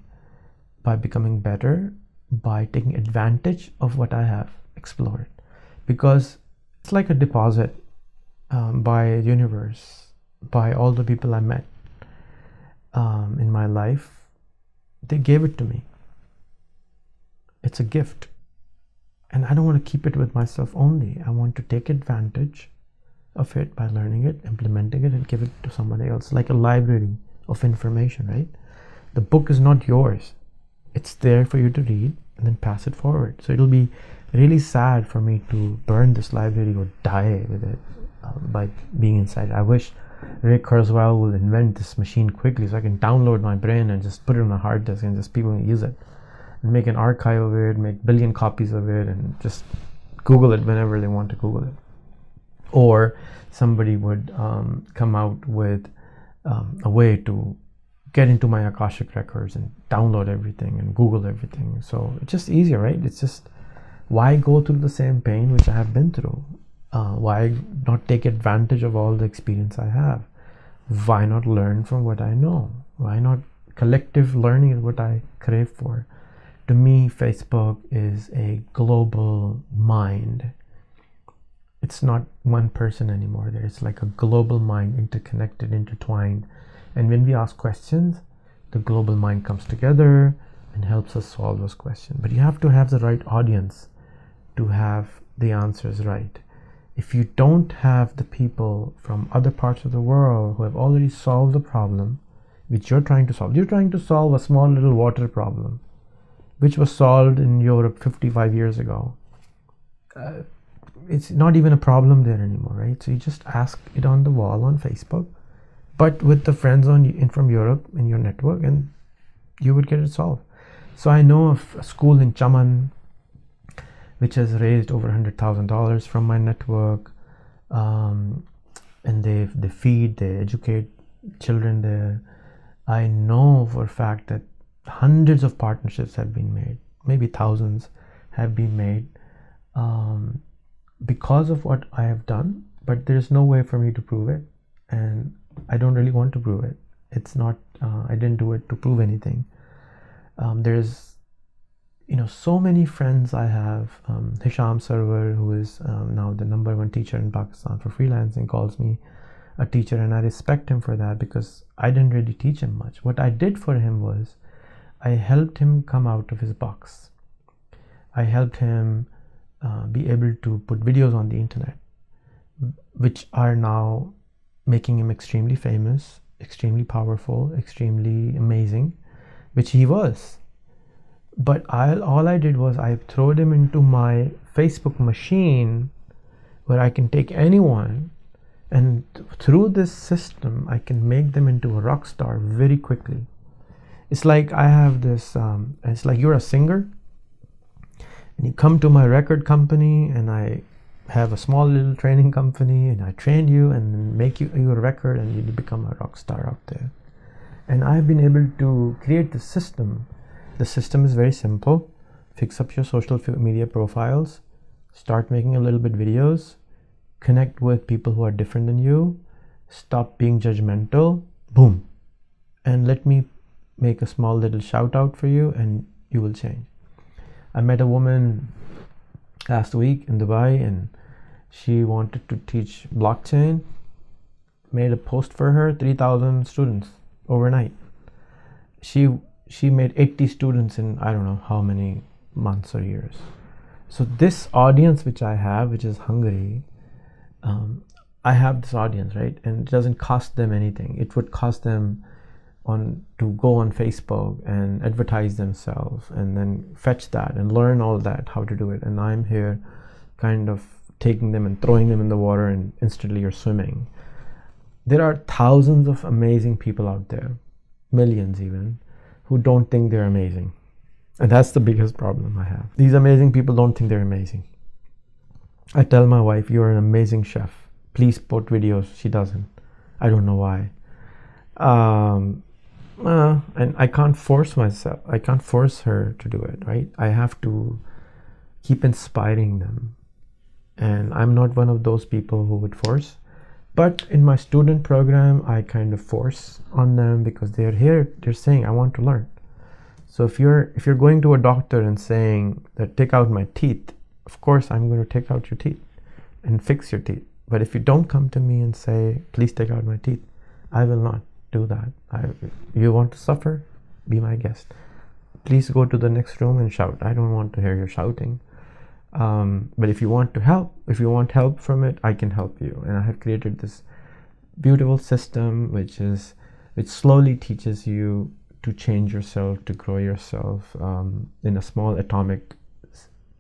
by becoming better, by taking advantage of what I have explored. Because it's like a deposit by universe, by all the people I met in my life. They gave it to me. It's a gift. And I don't want to keep it with myself only. I want to take advantage of it by learning it, implementing it, and give it to somebody else, like a library of information, right? The book is not yours. It's there for you to read and then pass it forward. So it'll be really sad for me to burn this library or die with it by being inside. I wish Ray Kurzweil will invent this machine quickly so I can download my brain and just put it on a hard disk and just people can use it. And make an archive of it, make billion copies of it, and just Google it whenever they want to Google it. Or somebody would come out with a way to get into my Akashic records and download everything and Google everything. So it's just easier, right? It's just, why go through the same pain which I have been through? Why not take advantage of all the experience I have? Why not learn from what I know? Why not collective learning is what I crave for? To me, Facebook is a global mind. It's not one person anymore. There's like a global mind, interconnected, intertwined. And when we ask questions, the global mind comes together and helps us solve those questions. But you have to have the right audience to have the answers right. If you don't have the people from other parts of the world who have already solved the problem which you're trying to solve a small little water problem which was solved in Europe 55 years ago. It's not even a problem there anymore, right? So you just ask it on the wall on Facebook, but with the friends from Europe in your network, and you would get it solved. So I know of a school in Chaman which has raised over $100,000 from my network, and they educate children there. I know for a fact that hundreds of partnerships have been made, maybe thousands have been made because of what I have done, but there's no way for me to prove it. and I don't really want to prove it. It's not, I didn't do it to prove anything. There's, so many friends I have. Hisham Sarwar, who is now the #1 teacher in Pakistan for freelancing, calls me a teacher, and I respect him for that because I didn't really teach him much. What I did for him was I helped him come out of his box. I helped him be able to put videos on the internet, which are now making him extremely famous, extremely powerful, extremely amazing, which he was. But all I did was I throwed him into my Facebook machine where I can take anyone, and through this system I can make them into a rock star very quickly. It's like I have this, it's like you're a singer and you come to my record company, and I have a small little training company, and I train you and make you a record, and you become a rock star out there. And I've been able to create the system. The system is very simple. Fix up your social media profiles, start making a little bit videos, connect with people who are different than you, stop being judgmental, boom. And let me make a small little shout out for you, and you will change. I met a woman last week in Dubai, and she wanted to teach blockchain. Made a post for her, 3,000 students overnight. She made 80 students in I don't know how many months or years. So this audience which I have, which is hungry, I have this audience, right? And it doesn't cost them anything. It would cost them to go on Facebook and advertise themselves and then fetch that and learn all that, how to do it. And I'm here kind of taking them and throwing them in the water, and instantly you're swimming. There are thousands of amazing people out there, millions even, who don't think they're amazing. And that's the biggest problem I have. These amazing people don't think they're amazing. I tell my wife, you're an amazing chef, please put videos. She doesn't. I don't know why. And I can't force myself. I can't force her to do it, right? I have to keep inspiring them. And I'm not one of those people who would force. But in my student program, I kind of force on them because they're here. They're saying, I want to learn. So if you're going to a doctor and saying that take out my teeth, of course I'm going to take out your teeth and fix your teeth. But if you don't come to me and say, please take out my teeth, I will not do that. You want to suffer? Be my guest. Please go to the next room and shout. I don't want to hear your shouting. But if you want help from it, I can help you. And I have created this beautiful system which slowly teaches you to change yourself, to grow yourself in a small atomic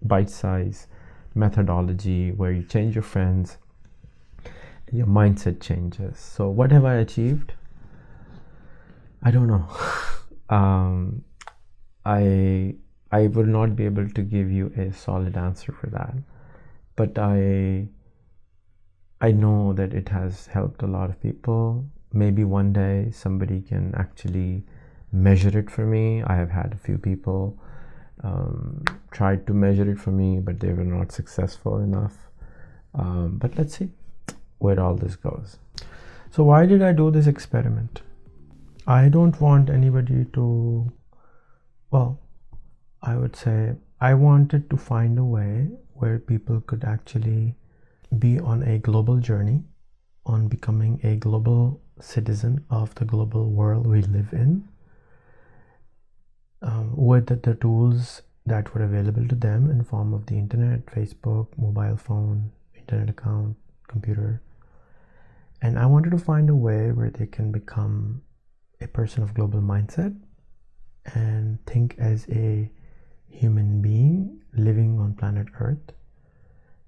bite-size methodology where you change your friends and your mindset changes. So what have I achieved? I don't know. I will not be able to give you a solid answer for that, but I know that it has helped a lot of people. Maybe one day somebody can actually measure it for me. I have had a few people tried to measure it for me, but they were not successful enough. But let's see where all this goes. So why did I do this experiment? I don't want anybody to, I would say I wanted to find a way where people could actually be on a global journey on becoming a global citizen of the global world we live in, with the tools that were available to them in form of the internet, Facebook, mobile phone, internet account, computer. And I wanted to find a way where they can become a person of global mindset and think as a human being living on planet Earth,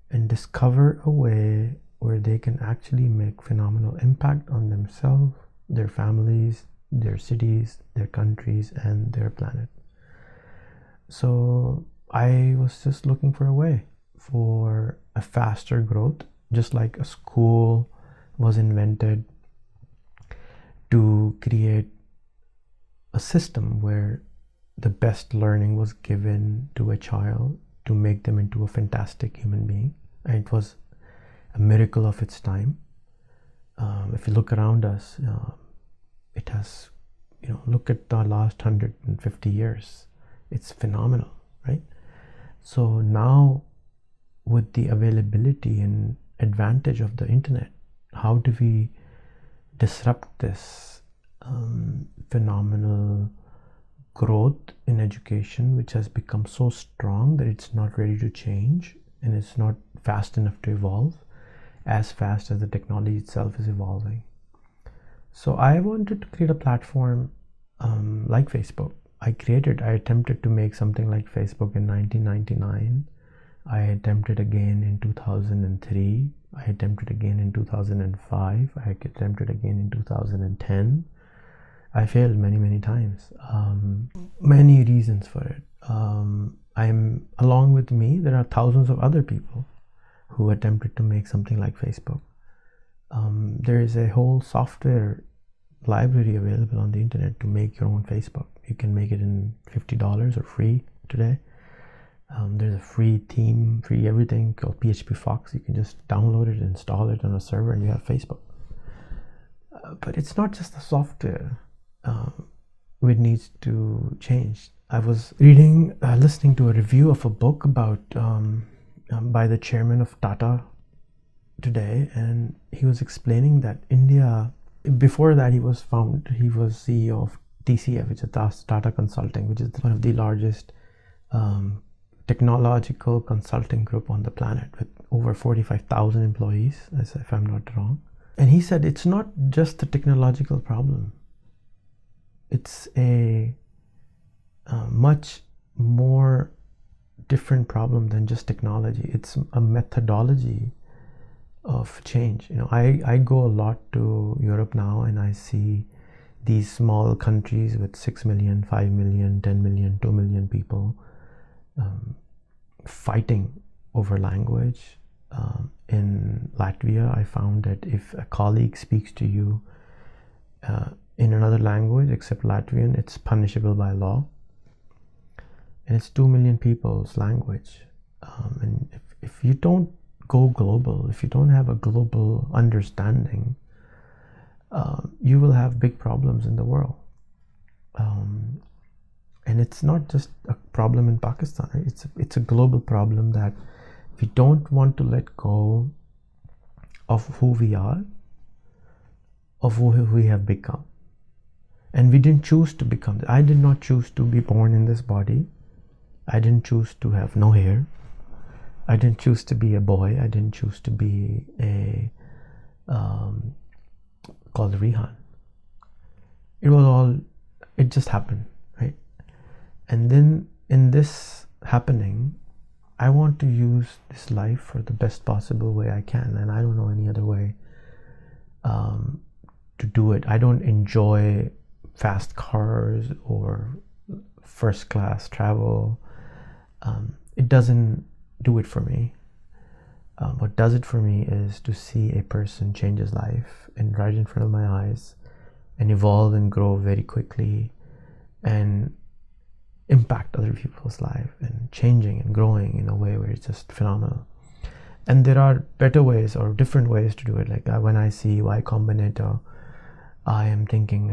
and discover a way where they can actually make phenomenal impact on themselves, their families, their cities, their countries, and their planet. So I was just looking for a way for a faster growth, just like a school was invented to create a system where the best learning was given to a child to make them into a fantastic human being. And it was a miracle of its time. If you look around us, it has, look at the last 150 years. It's phenomenal, right? So now, with the availability and advantage of the internet, how do we disrupt this phenomenal growth in education, which has become so strong that it's not ready to change and it's not fast enough to evolve as fast as the technology itself is evolving? So I wanted to create a platform like Facebook. I attempted to make something like Facebook in 1999. I attempted again in 2003. I attempted again in 2005. I attempted again in 2010. I failed many times. Many reasons for it. Along with me, there are thousands of other people who attempted to make something like Facebook. There is a whole software library available on the internet to make your own Facebook. You can make it in $50 or free today. There's a free theme, free everything called PHP Fox. You can just download it, install it on a server, and you have Facebook. But it's not just the software which needs to change. I was listening to a review of a book about by the chairman of Tata today, and he was explaining that India, before that he was CEO of TCF, which is Tata Consulting, which is one of the largest technological consulting group on the planet, with over 45,000 employees, if I'm not wrong. And he said it's not just the technological problem. It's a much more different problem than just technology. It's a methodology of change. I go a lot to Europe now, and I see these small countries with 6 million, 5 million, 10 million, 2 million people fighting over language. In Latvia, I found that if a colleague speaks to you in another language except Latvian, it's punishable by law. And it's 2 million people's language. And if you don't go global, if you don't have a global understanding, you will have big problems in the world. And it's not just a problem in Pakistan, right? It's a global problem that we don't want to let go of who we are, of who we have become. And we didn't choose to become. I did not choose to be born in this body. I didn't choose to have no hair. I didn't choose to be a boy. I didn't choose to be called Rehan. It just happened, right? And then in this happening, I want to use this life for the best possible way I can, and I don't know any other way to do it. I don't enjoy fast cars or first class travel. It doesn't do it for me. What does it for me is to see a person change his life and right in front of my eyes, and evolve and grow very quickly and impact other people's life, and changing and growing in a way where it's just phenomenal. And there are better ways or different ways to do it. Like when I see Y Combinator, I am thinking,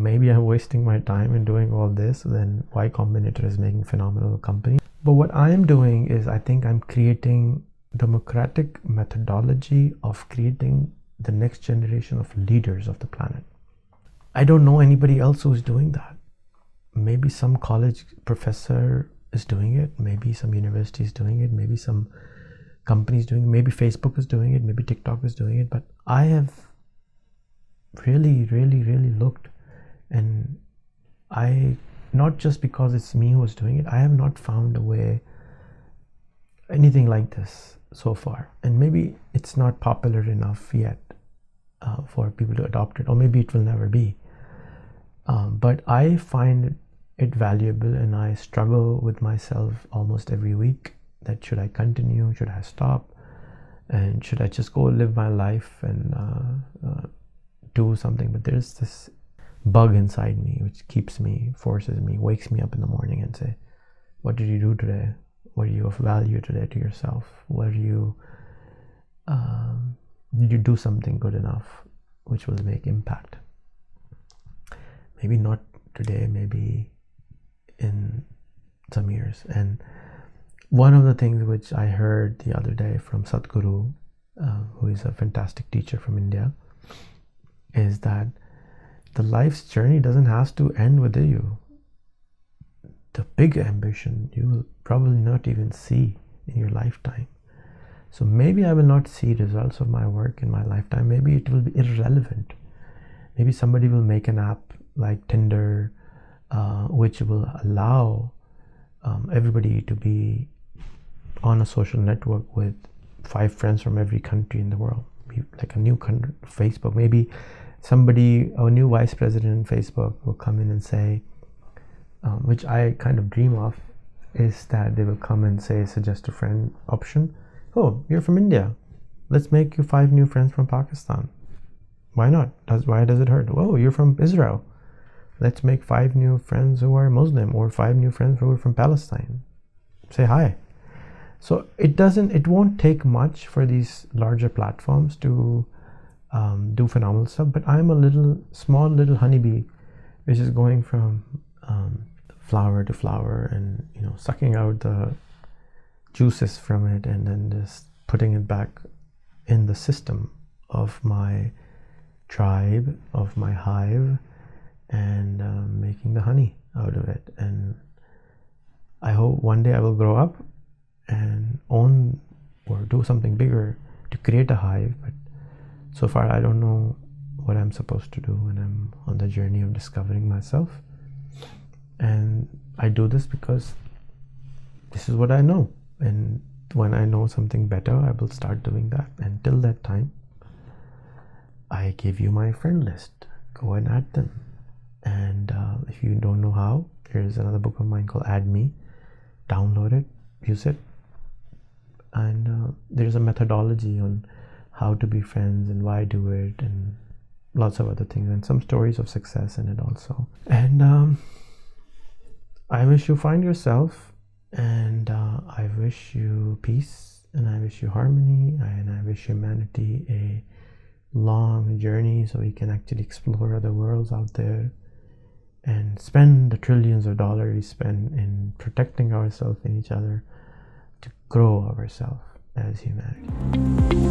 maybe I'm wasting my time in doing all this. Then Y Combinator is making phenomenal company. But what I am doing is, I think I'm creating democratic methodology of creating the next generation of leaders of the planet. I don't know anybody else who's doing that. Maybe some college professor is doing it. Maybe some university is doing it. Maybe some companies doing it. Maybe Facebook is doing it. Maybe TikTok is doing it. But I have really looked, and not just because it's me who's doing it, I have not found a way, anything like this so far. And maybe it's not popular enough yet for people to adopt it, or maybe it will never be. But I find it valuable, and I struggle with myself almost every week that should I continue, should I stop, and should I just go live my life and do something. But there's this bug inside me which forces me, wakes me up in the morning and say, what did you do today? What are you of value today to yourself? What are you Did you do something good enough which will make impact? Maybe not today, maybe in some years. And one of the things which I heard the other day from Sadhguru, who is a fantastic teacher from India, is that the life's journey doesn't have to end with you. The big ambition you will probably not even see in your lifetime. So maybe I will not see results of my work in my lifetime. Maybe it will be irrelevant. Maybe somebody will make an app like Tinder, which will allow everybody to be on a social network with 5 friends from every country in the world. Like a new country, Facebook. Maybe somebody, a new vice president in Facebook, will come in and say, which I kind of dream of, is that they will come and say, suggest a friend option. Oh, you're from India. Let's make you 5 new friends from Pakistan. Why not? Why does it hurt? Oh, you're from Israel. Let's make 5 new friends who are Muslim, or 5 new friends who are from Palestine. Say hi. So it won't take much for these larger platforms to do phenomenal stuff. But I'm a small little honeybee, which is going from flower to flower, and sucking out the juices from it, and then just putting it back in the system of my tribe, of my hive, and making the honey out of it. And I hope one day I will grow up and own or do something bigger to create a hive. But so far I don't know what I'm supposed to do, and I'm on the journey of discovering myself. And I do this because this is what I know, and when I know something better, I will start doing that. And till that time, I give you my friend list. Go and add them. And if you don't know how, there's another book of mine called Add Me. Download it, use it, and there's a methodology on how to be friends and why do it, and lots of other things, and some stories of success in it also. And I wish you find yourself, and I wish you peace, and I wish you harmony, and I wish humanity a long journey so we can actually explore other worlds out there and spend the trillions of dollars we spend in protecting ourselves and each other to grow ourselves as humanity.